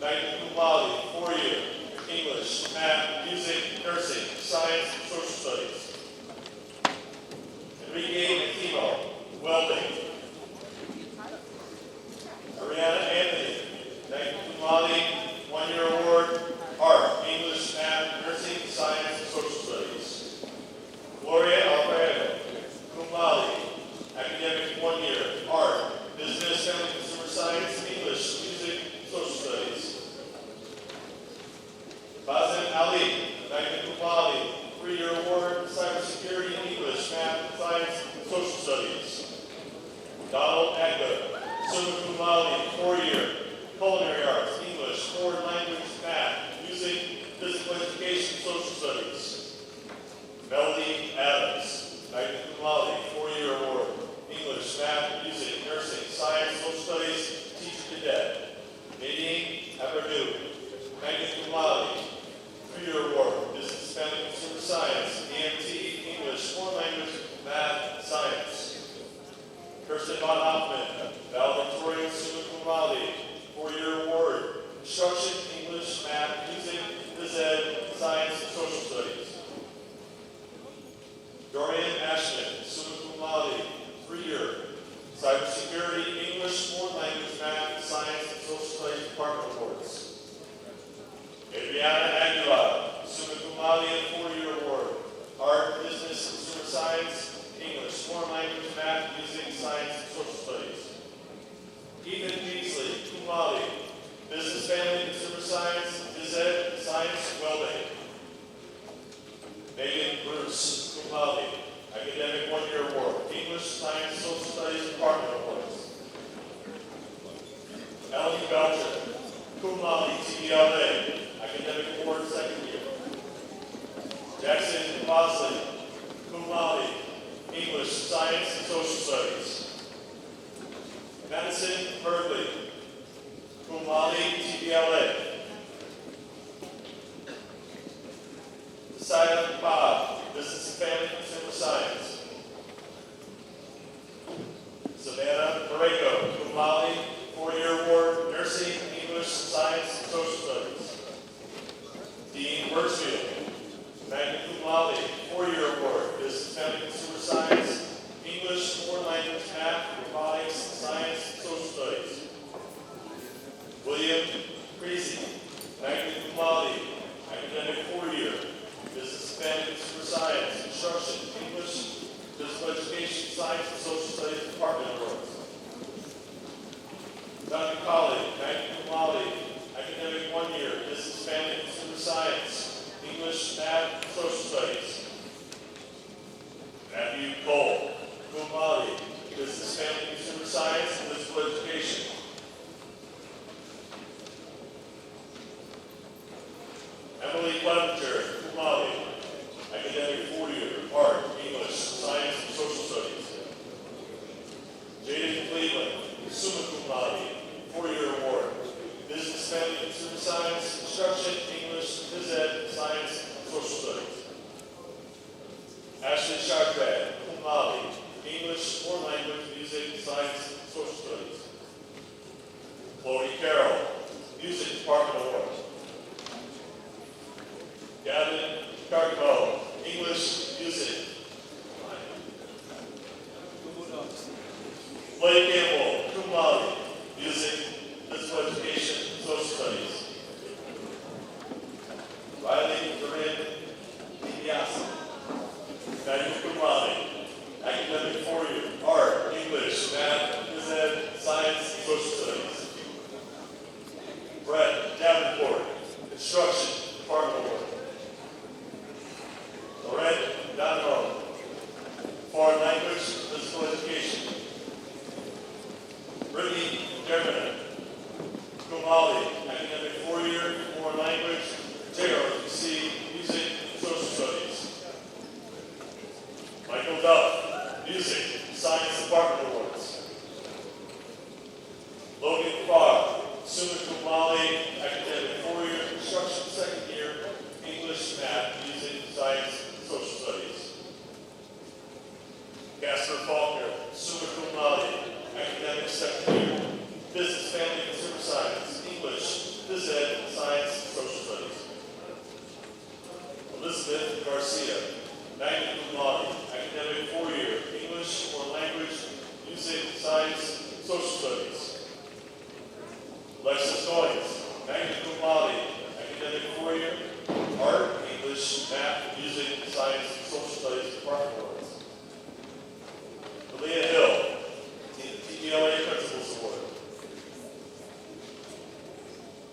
magna cum laude, 4-year, English, math, music, nursing, science, and social studies. Enrique Matimo, welding. Ariana Anthony, magna cum laude, 1-year award, art, English, math, nursing, science, and social studies. Gloria Alfredo, cum laude, academic 1-year, art, business, family, consumer science, English, music, social studies. Bazin Ali, magna cum laude, 3-year award, cybersecurity, English, math, science, and social studies. Donald Agba, summa cum laude, 4-year, culinary arts, English, foreign language, math, music, physical education, social studies. Melody Adams, magna cum laude, 4-year award, English, math, music, nursing, science, social studies, teacher cadet. Nadine Aberdu, magna cum laude, 3-year award, business, family, consumer science, EMT, English, foreign language, math, science. Kirsten Von Hoffman, valedictorian, summa cum laude, 4-year award, instruction, English, math, music, phys ed, science, and social studies. Dorian Ashman, summa cum laude, 3-year, cybersecurity, English, foreign language, math, science, and social studies department awards. Adriana Aguilar, summa cum laude, 4-year award, art, business, consumer science, English, foreign language, math, music, science, and social studies. Ethan Beasley, cum laude, business, family, consumer science, phys ed, science, welding. Megan Bruce, cum laude, academic 1-year award, English, science, social studies department awards. Ellen Belcher, cum laude, TBLA, academic award, 2nd year. Jackson Bosley, cum laude, English, science, and social studies. Madison Bergley, cum laude, TBLA. Josiah Bob, business and family, consumer science. Savannah Borrego, cum laude, 4-year award, nursing, English, science, and social studies. Dean Birchfield, magna cum laude, 4-year award, business, family, consumer science, English, foreign language, math, robotics, science, and social studies. William Creasy, magna cum laude, academic 4-year, business, family, consumer science, instruction, English, physical education, science, and social studies department awards. Dr. Colley, magna cum laude, academic 1-year, business, family, consumer science, English, math, and social studies. Matthew Cole, cum laude, business, family, consumer science, and physical education. Clevenger, cum laude, academic 4-year, art, English, science, and social studies. Jaden Cleveland, summa cum laude, 4-year award, business, family, consumer science, construction, English, phys ed, science, and social studies. Ashley Chartrand, cum laude, English, foreign language, music, science, and social studies. Chloe Carroll, music department award. Gavin Cargo, English, music. Blake Campbell, cum laude, music, physical education, social studies. Riley Corinne DiBiase, magna cum laude, academic 4-year, art, English, math, phys ed, science, and social studies. Brett Davenport, construction department award. Lorette Domino, foreign language, physical education. Brittany Germanin, cum laude, academic 4-year, foreign language, JROTC, music, social studies. Michael Duff, music, science department awards. Logan Farr, summa cum laude, academic 4-year, construction 2nd year, English, math, music, science, social studies. Casper Faulkner, summa cum laude, academic 2nd year, business, family, consumer science, English, phys ed, science, social studies. Elizabeth Garcia, magna cum laude, academic 4-year, English, foreign language, music, science, social studies. Alexis Goins, magna cum laude, academic 4-year, art, English, math, music, science, and social studies department awards. Leah Hill, TELA Principals Award.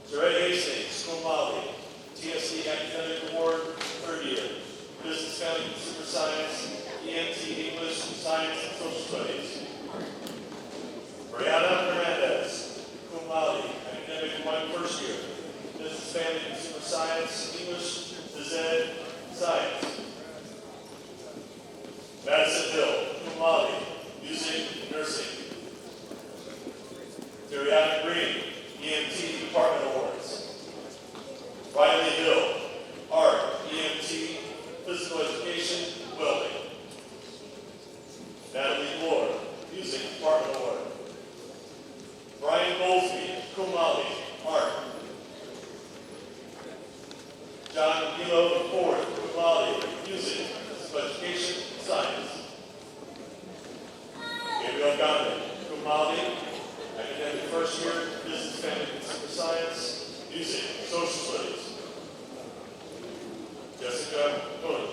Jared Hastings, cum laude, TSC Academic Award, 3rd year, business, family, consumer science, EMT, English, science, and social studies. Brianna Hernandez, cum laude, academic 1, 1st year, business, family, consumer science, English, phys ed, science. Madison Hill, cum laude, music, nursing. Dariana Green, EMT Department Awards. Riley Hill, art, EMT, physical education, welding. Natalie Moore, music department award. Brian Goldsby, cum laude, art. John Gilo IV, cum laude, music, physical education, science. Gabriel Gondon, cum laude, academic 1st year, business, family, consumer science, music, social studies. Jessica Hood,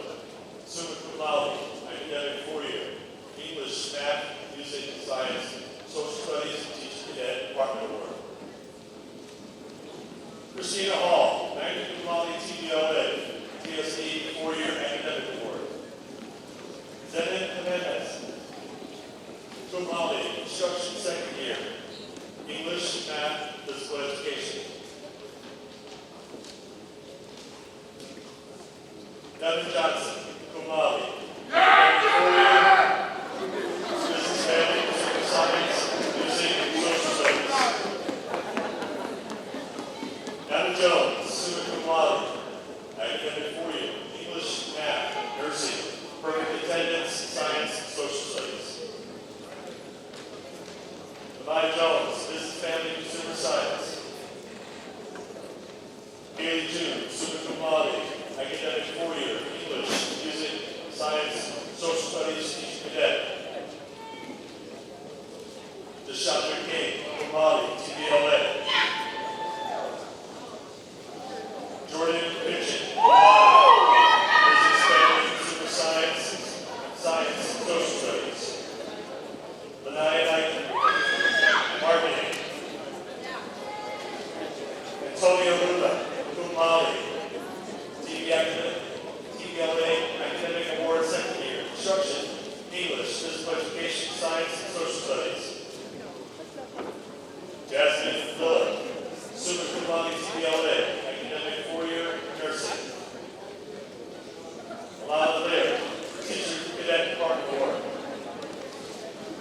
summa cum laude, academic 4-year, English, math, music, science, social studies, teacher cadet, department award. Christina Hall, magna cum laude, TBLA, TSE 4-year academic award. Zenon Jimenez, cum laude, construction 2nd year, English, math, physical education. Devin Johnson, cum laude, business, family, consumer science, music, and social studies. Anna Jones, summa cum laude, academic 4-year, English, math, nursing, perfect attendance, science, and social studies. Levi Jones, business, family, consumer science. Haley June, summa cum laude, academic 4-year, English, music, science,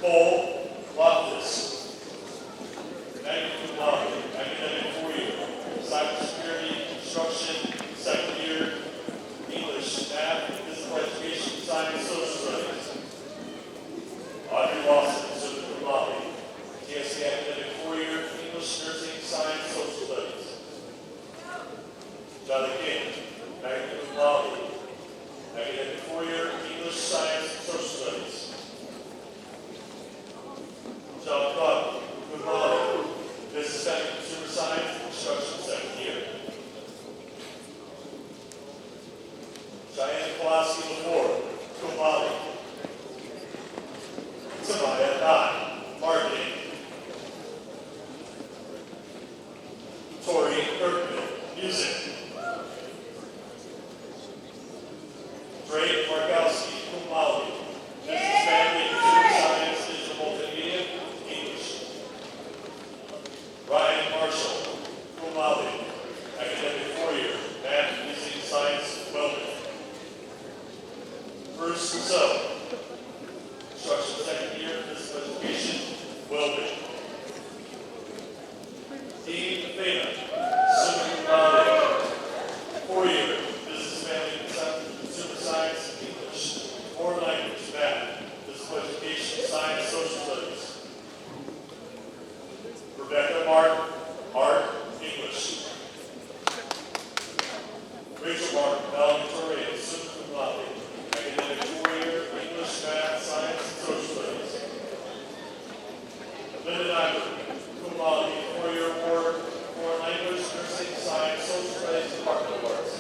Nicole Loftus, magna cum laude, academic 4-year, cybersecurity, construction, second year, English, math, physical education, science, social studies. Audrey Lawson, summa cum laude, TSC academic 4-year, English, nursing, science, social studies. Charlie King, magna cum laude, academic 4-year, English, science, social studies. John Clark, cum laude, business and consumer science, construction, second year. Cheyenne Pulaski IV, cum laude. Samaya Dye, marketing. Tori Kirkman, music. Drake Markowski, cum laude, business, family, consumer science, digital multimedia, English. Ryan Marshall, cum laude, academic 4-year, math, music, science, welding. Bruce Rousseau, construction, second year, physical education, welding. Dean Fena, summa cum laude, 4-year, business, family, consumer science, English, foreign language, math, physical education, science, social studies. Rebecca Mark, art, English. Rachel Mark, valedictorian, summa cum laude, academic 4-year, English, math, science, and social studies. Linda Nyberg, cum laude, 4-year award, foreign language, nursing, science, social studies, Department of Arts.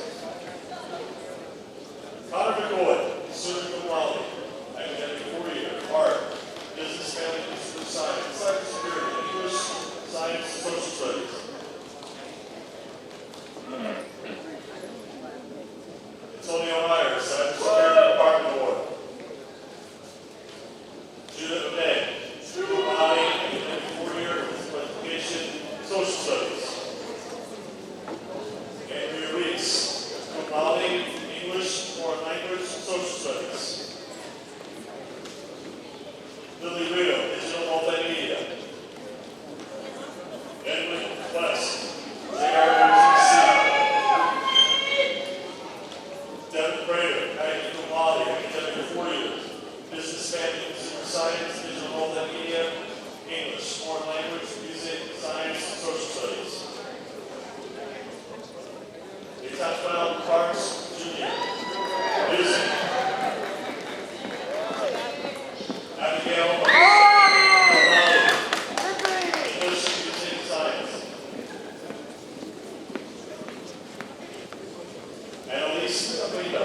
Connor McCoy, summa cum laude, academic 4-year, art, business, family, consumer science, cybersecurity, English, science, social studies. Antonio Myers, cybersecurity, Department Award. Judith O'Day, cum laude, academic 4-year, physical education, social studies. Andrea Reese, cum laude, English, foreign language, social studies. Lily Rito, digital multimedia. Edwin West, JROTC. Devin Prater, magna cum laude, academic 4-year, business, family, consumer science, digital multimedia, English, foreign language, music, science, social studies. Ethan Parks, Jr., music. Abigail Malali, English, music, science. Annalise Aquino,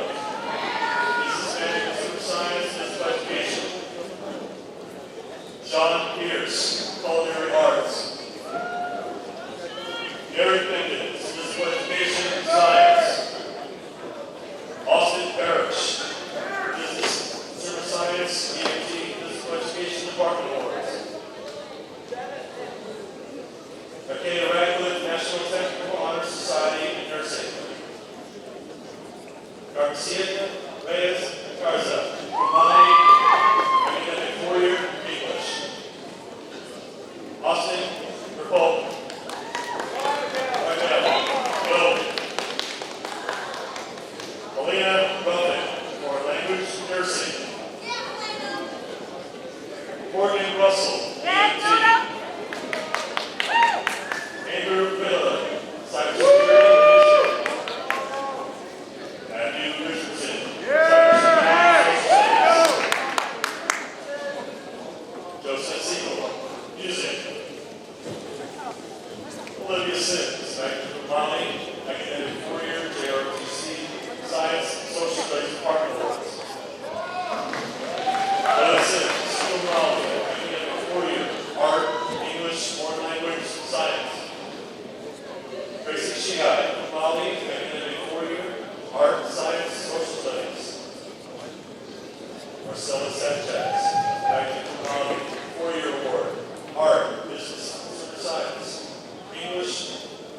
business, family, consumer science, physical education. John Pierce, culinary arts. Gary Pickens, physical education, science. Austin Parrish, business, consumer science, EMT, physical education, Department of Arts. Makeda Radcliffe, National Technical Honor Society in nursing. Garcia Reyes Garza, cum laude, academic 4-year, English. Austin Rapol. Will. Alina Buffett, foreign language, nursing. Morgan Russell, EMT. Andrew Villa, cybersecurity, Matthew Richardson, cybersecurity, Joseph Siegel, music. Olivia Sims, magna cum laude, academic 4-year, JROTC, science, social studies, Department of Arts. Ella Sims, cum laude, academic 4-year, art, English, foreign language, science. Tracy Shihai, cum laude, academic 4-year, art, science, social studies. Marcella Sanchez, magna cum laude, 4-year award, art, business, consumer science, English,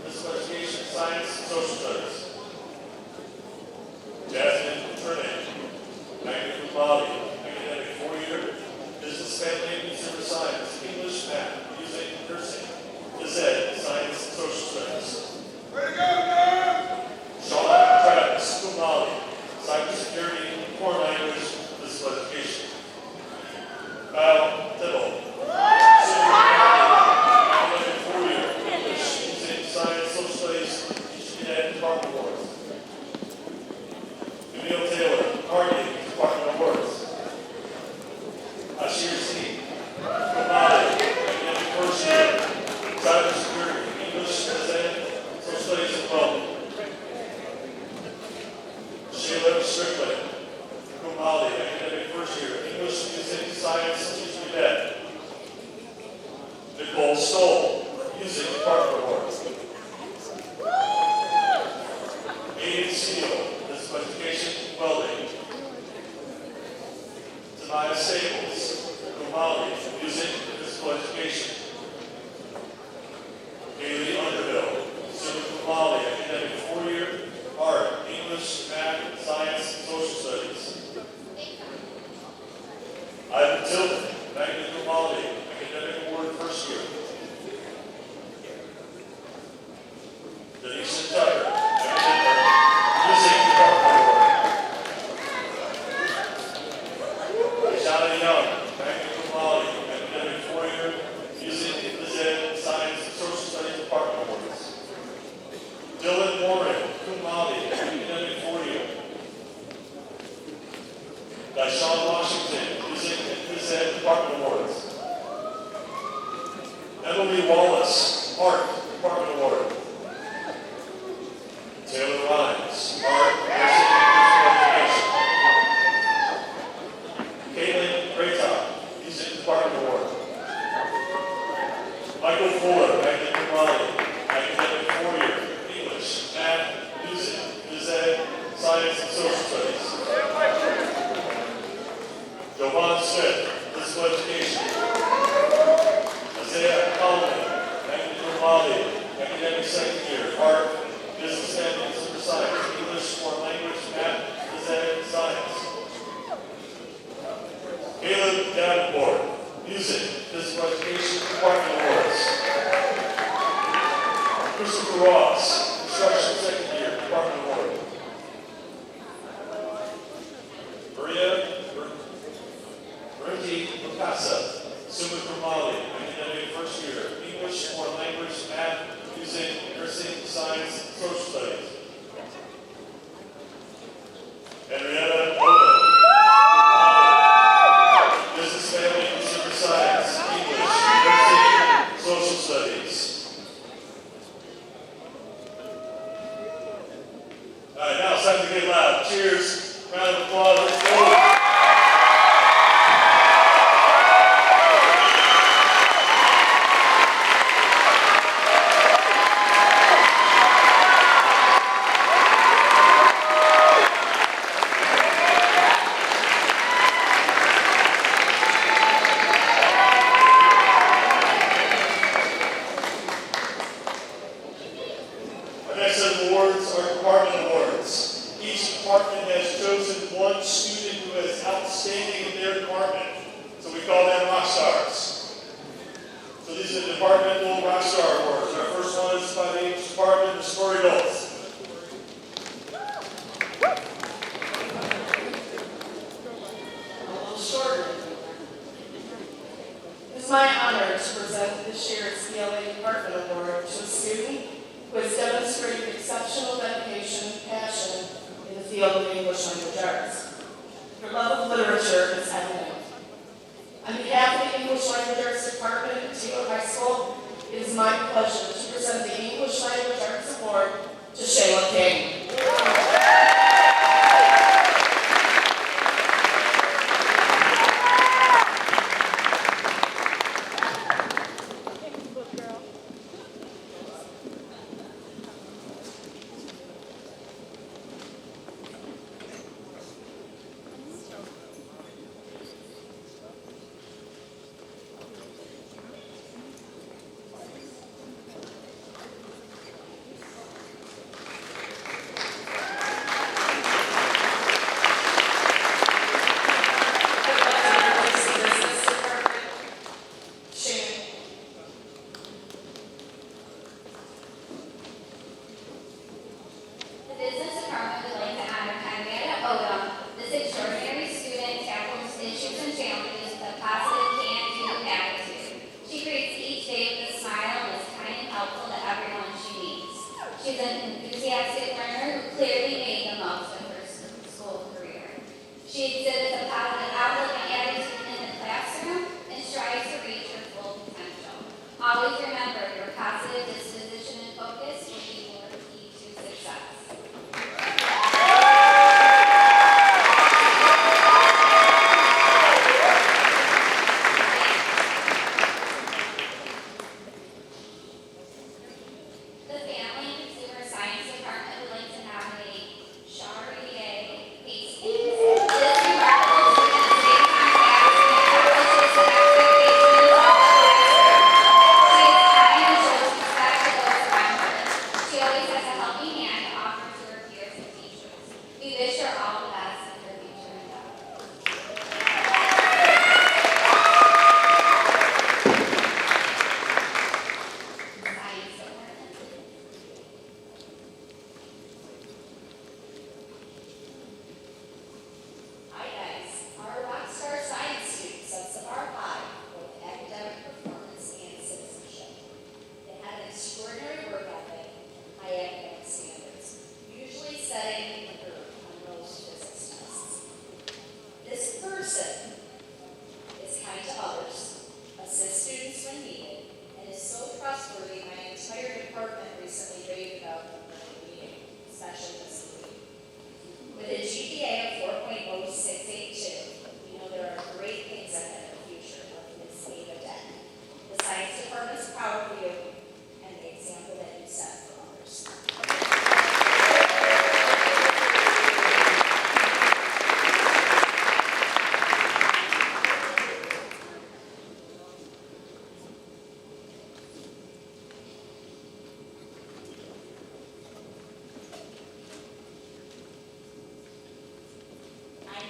physical education, science, social studies. Jasmine Trinay, magna cum laude, academic 4-year, business, family, Strickland, cum laude, academic first year, English, Music, Science, Teacher Cadet. Nicole Stoll, Music Department Award. Aiden Steele, Physical Education, Welding. Tanaya Staples, cum laude, Music, Physical Education. Haley Underhill, summa cum laude, academic 4-year, art, English, math, science, social studies. Ivan Tilton, magna cum laude, academic award first year. Denise Tucker, academic music department award. Shana Young, magna cum laude, academic 4-year, music, phys ed, science, and social studies department awards. Dylan Warren, cum laude, academic 4-year. Dashawn Washington, music and phys ed department awards. Emily Wallace, art department award. Taylor Rhymes, art, music, and physical education. Caitlin Craytop, music department award. Michael Fuller, magna cum laude, academic 4-year, English, math, music, phys ed, science, and social studies. Jovan Smith, physical education. Isaiah Coleman, magna cum laude, academic 2nd year, art, business and consumer science, English, foreign language, math, phys ed, science. Caleb Davenport, music, physical education, department awards. Christopher Ross, construction 2nd year, department award. Maria Berti Picasa, summa cum laude, academic 1st year, English, foreign language, math, music, nursing, science, social studies. Henrietta Oda, business, family, consumer science, English, nursing, social studies. All right, now it's time to get loud. Cheers, round of applause, let's go. Our next set of awards are department awards. Each department has chosen one student who is outstanding in their department. So we call them rock stars. So these are the departmental rock star awards. Our first one is by the English department, the Story Adults. A little shorter. It's my honor to present this year's ELA Department Award to a student who has demonstrated exceptional dedication and passion in the field of English language arts. Her love of literature is evident. On behalf of the English Language Arts Department at Taylor High School, it is my pleasure to present the English Language Arts Award to Shayla King.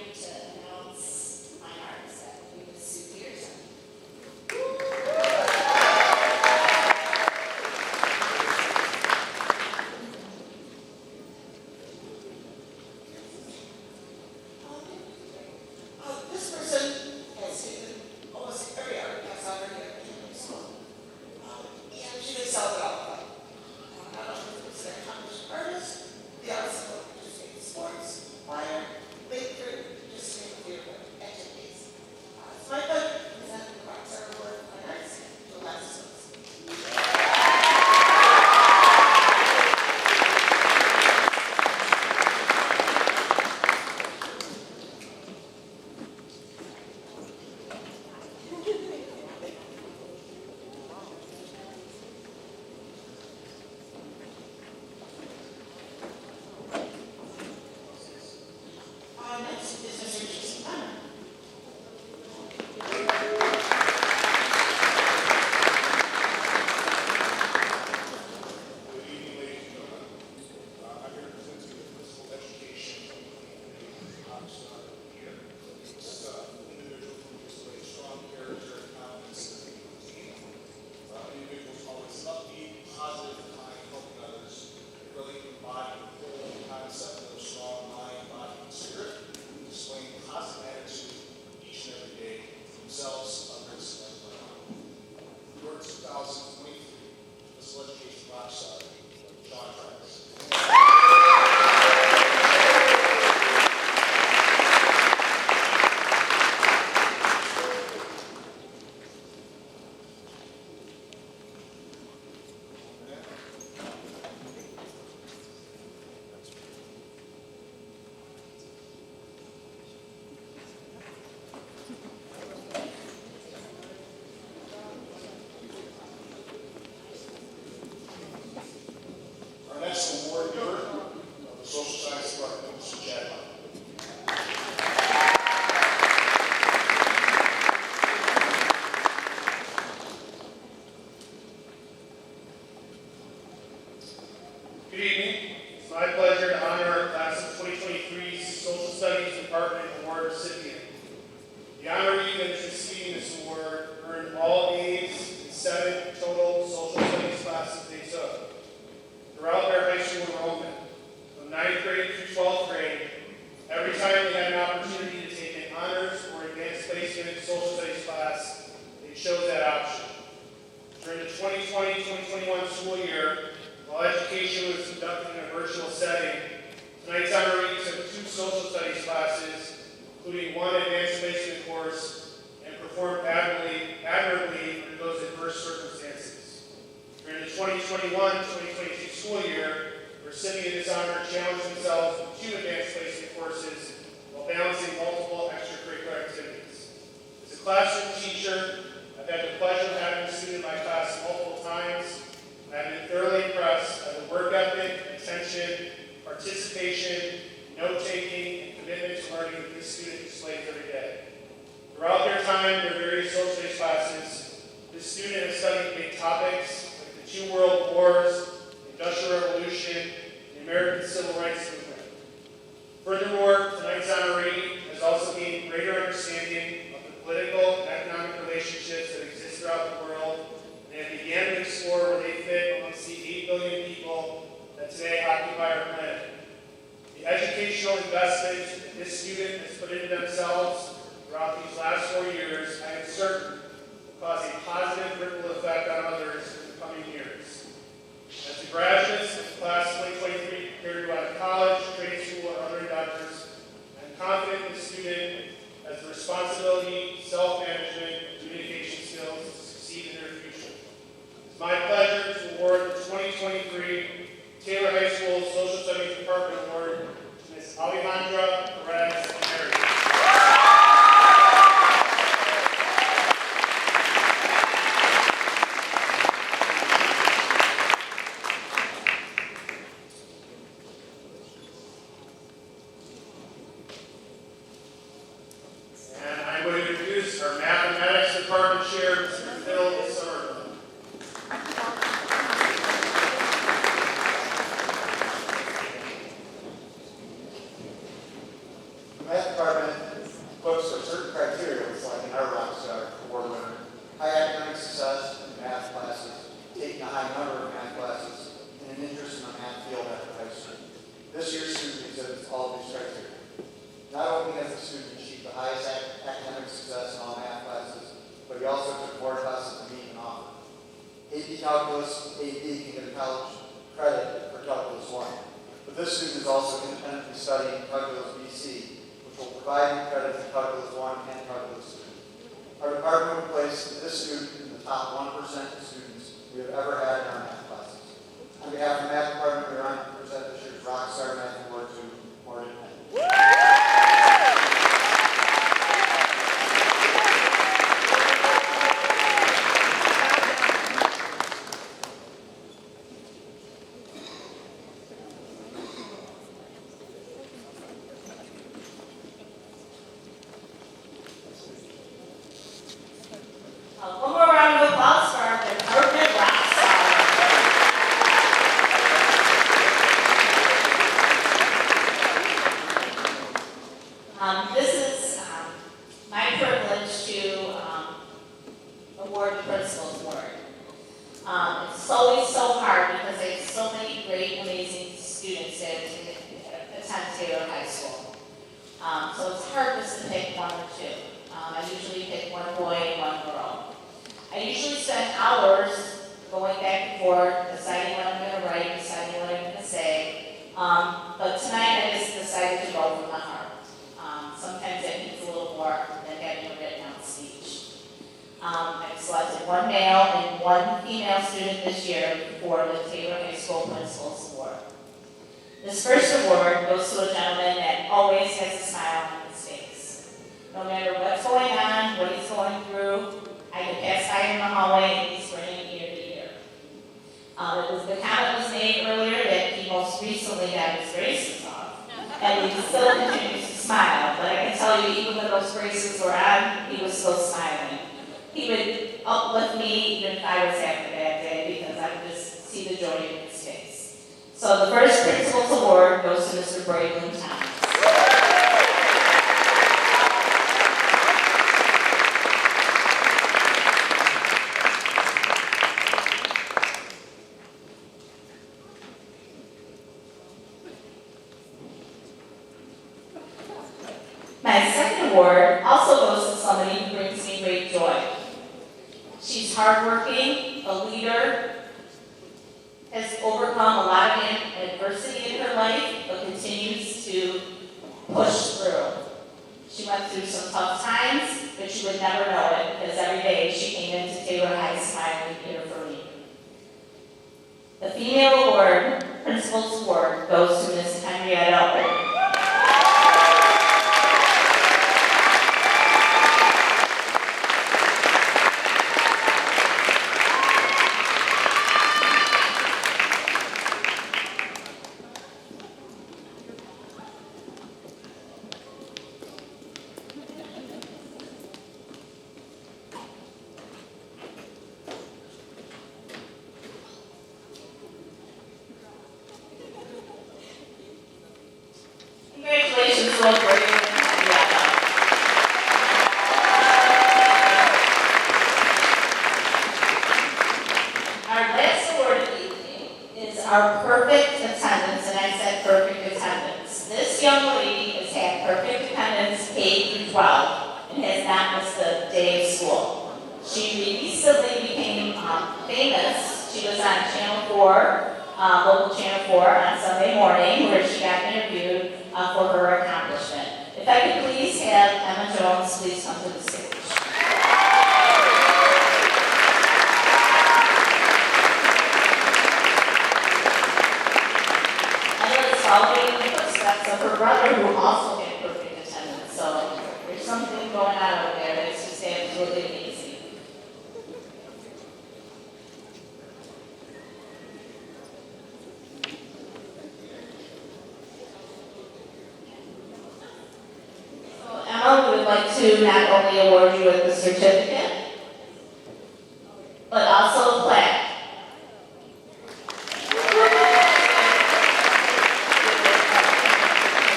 happy to announce my artist that will be with Sue Peterson. This person has taken almost every art class I've ever had in school. And she excelled at all of them. Not only was an accomplished artist, the also participated in sports, choir, late career, participated in theater activities. It's my pleasure to present the Rockstar Award for Fine Arts to Alexis Wilson. Next is Mr. Jason Hunter. Good evening, ladies and gentlemen. I'm here to present to you the physical education rockstar of the year. This individual who displayed strong character and confidence in the team. Individuals always upbeat, positive, kind, helping others. They really embody the whole concept of strong mind, body, and spirit, displaying positive attitude each and every day for themselves, others, and for your 2023 Physical Education Rockstar, Sean Travis. Our next award giver of the Social Science Department, Mr. Chad Hunt. Good evening. It's my pleasure to honor our class of 2023 Social Studies Department Award recipient. The honoree that is receiving this award earned all A's in 7 total social studies classes they took. Throughout their high school enrollment, from 9th grade through 12th grade, every time they had an opportunity to take an honors or advanced placement social studies class, they chose that option. During the 2020-2021 school year, while education was conducted in a virtual setting, tonight's honoree took 2 social studies classes, including 1 advanced placement course, and performed admirably under those adverse circumstances. During the 2021-2022 school year, the recipient of this honor challenged themselves with 2 advanced placement courses while balancing multiple extracurricular activities. As a classroom teacher, I've had the pleasure of having a student in my class multiple times, and I've been thoroughly impressed by the work ethic, attention, participation, note-taking, and commitment to learning that this student displays every day. Throughout their time in their various social studies classes, this student has studied big topics like the 2 world wars, the Industrial Revolution, and the American Civil Rights Movement. Furthermore, tonight's honoree has also gained greater understanding of the political and economic relationships that exist throughout the world, and have began to explore where they fit amongst the 8 billion people that today occupy our planet. The educational investment that this student has put into themselves throughout these last 4 years, I am certain, will cause a positive ripple effect on others in the coming years. As the graduates of class 2023 prepare to go out of college, trade school, or other endeavors, I am confident this student has the responsibility, self-management, and communication skills to succeed in their future. It's my pleasure to award the 2023 Taylor High School Social Studies Department Award to Ms. Alejandra Perez Ramirez. highest academic success in all math classes, but he also took more classes than me can offer. AP Calculus, AP can get a college credit for Calculus 1, but this student is also independently studying Calculus BC, which will provide him credit for Calculus 1 and Calculus 2. Our department would place this student in the top 1% of students we have ever had in our math classes. On behalf of the math department, we are honored to present this year's Rockstar Math Award to Morgan Penn. One more round of applause for our department rock star. This is my privilege to award the Principal's Award. It's always so hard because there's so many great, amazing students that attend Taylor High School. So it's hard just to pick one or two. I usually pick one boy and one girl. I usually spend hours going back and forth, deciding what I'm going to write, deciding what I'm going to say. But tonight I just decided to go from the heart. Sometimes it needs a little more than having a written out speech. I've selected one male and one female student this year for the Taylor High School Principal's Award. This first award goes to a gentleman that always has a smile on his face. No matter what's going on, what he's going through, I can pass by him in the hallway and he's grinning ear to ear. The comment was made earlier that he most recently got his braces off, and he still continues to smile. But I can tell you, even when those braces were on, he was still smiling. He would uplift me even if I was having a bad day because I would just see the joy in his face. So the first Principal's Award goes to Mr. Braylon Thomas. My second award also goes to somebody who brings me great joy. She's hardworking, a leader, has overcome a lot of adversity in her life, but continues to push through. She went through some tough times, but you would never know it because every day she came into Taylor High smiling here for me. The female award, Principal's Award, goes to Miss Henrietta Owen. Congratulations to all Braylon and Henrietta. Our last award of the evening is our perfect attendance, and I said perfect attendance. This young lady has had perfect attendance K through 12 and has not missed a day of school. She recently became famous. She was on Channel 4, local Channel 4 on Sunday morning, where she got interviewed for her accomplishment. If I could please have Emma Jones please come to the stage. Emma is following in the footsteps of her brother, who also had perfect attendance. So there's something going on over there that's just absolutely amazing. Emma, we would like to not only award you with the certificate, but also a plaque.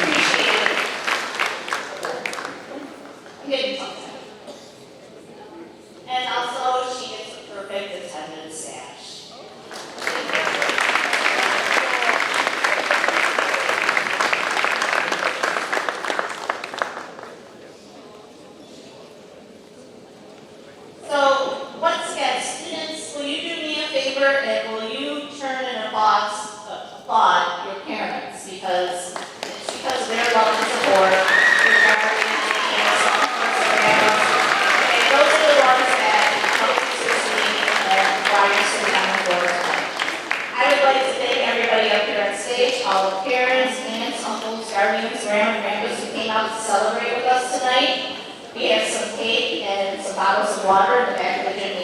Appreciate it. I'm getting something. And also, she gets a perfect attendance sash. We have some cake and some bottles of water in the back of the gym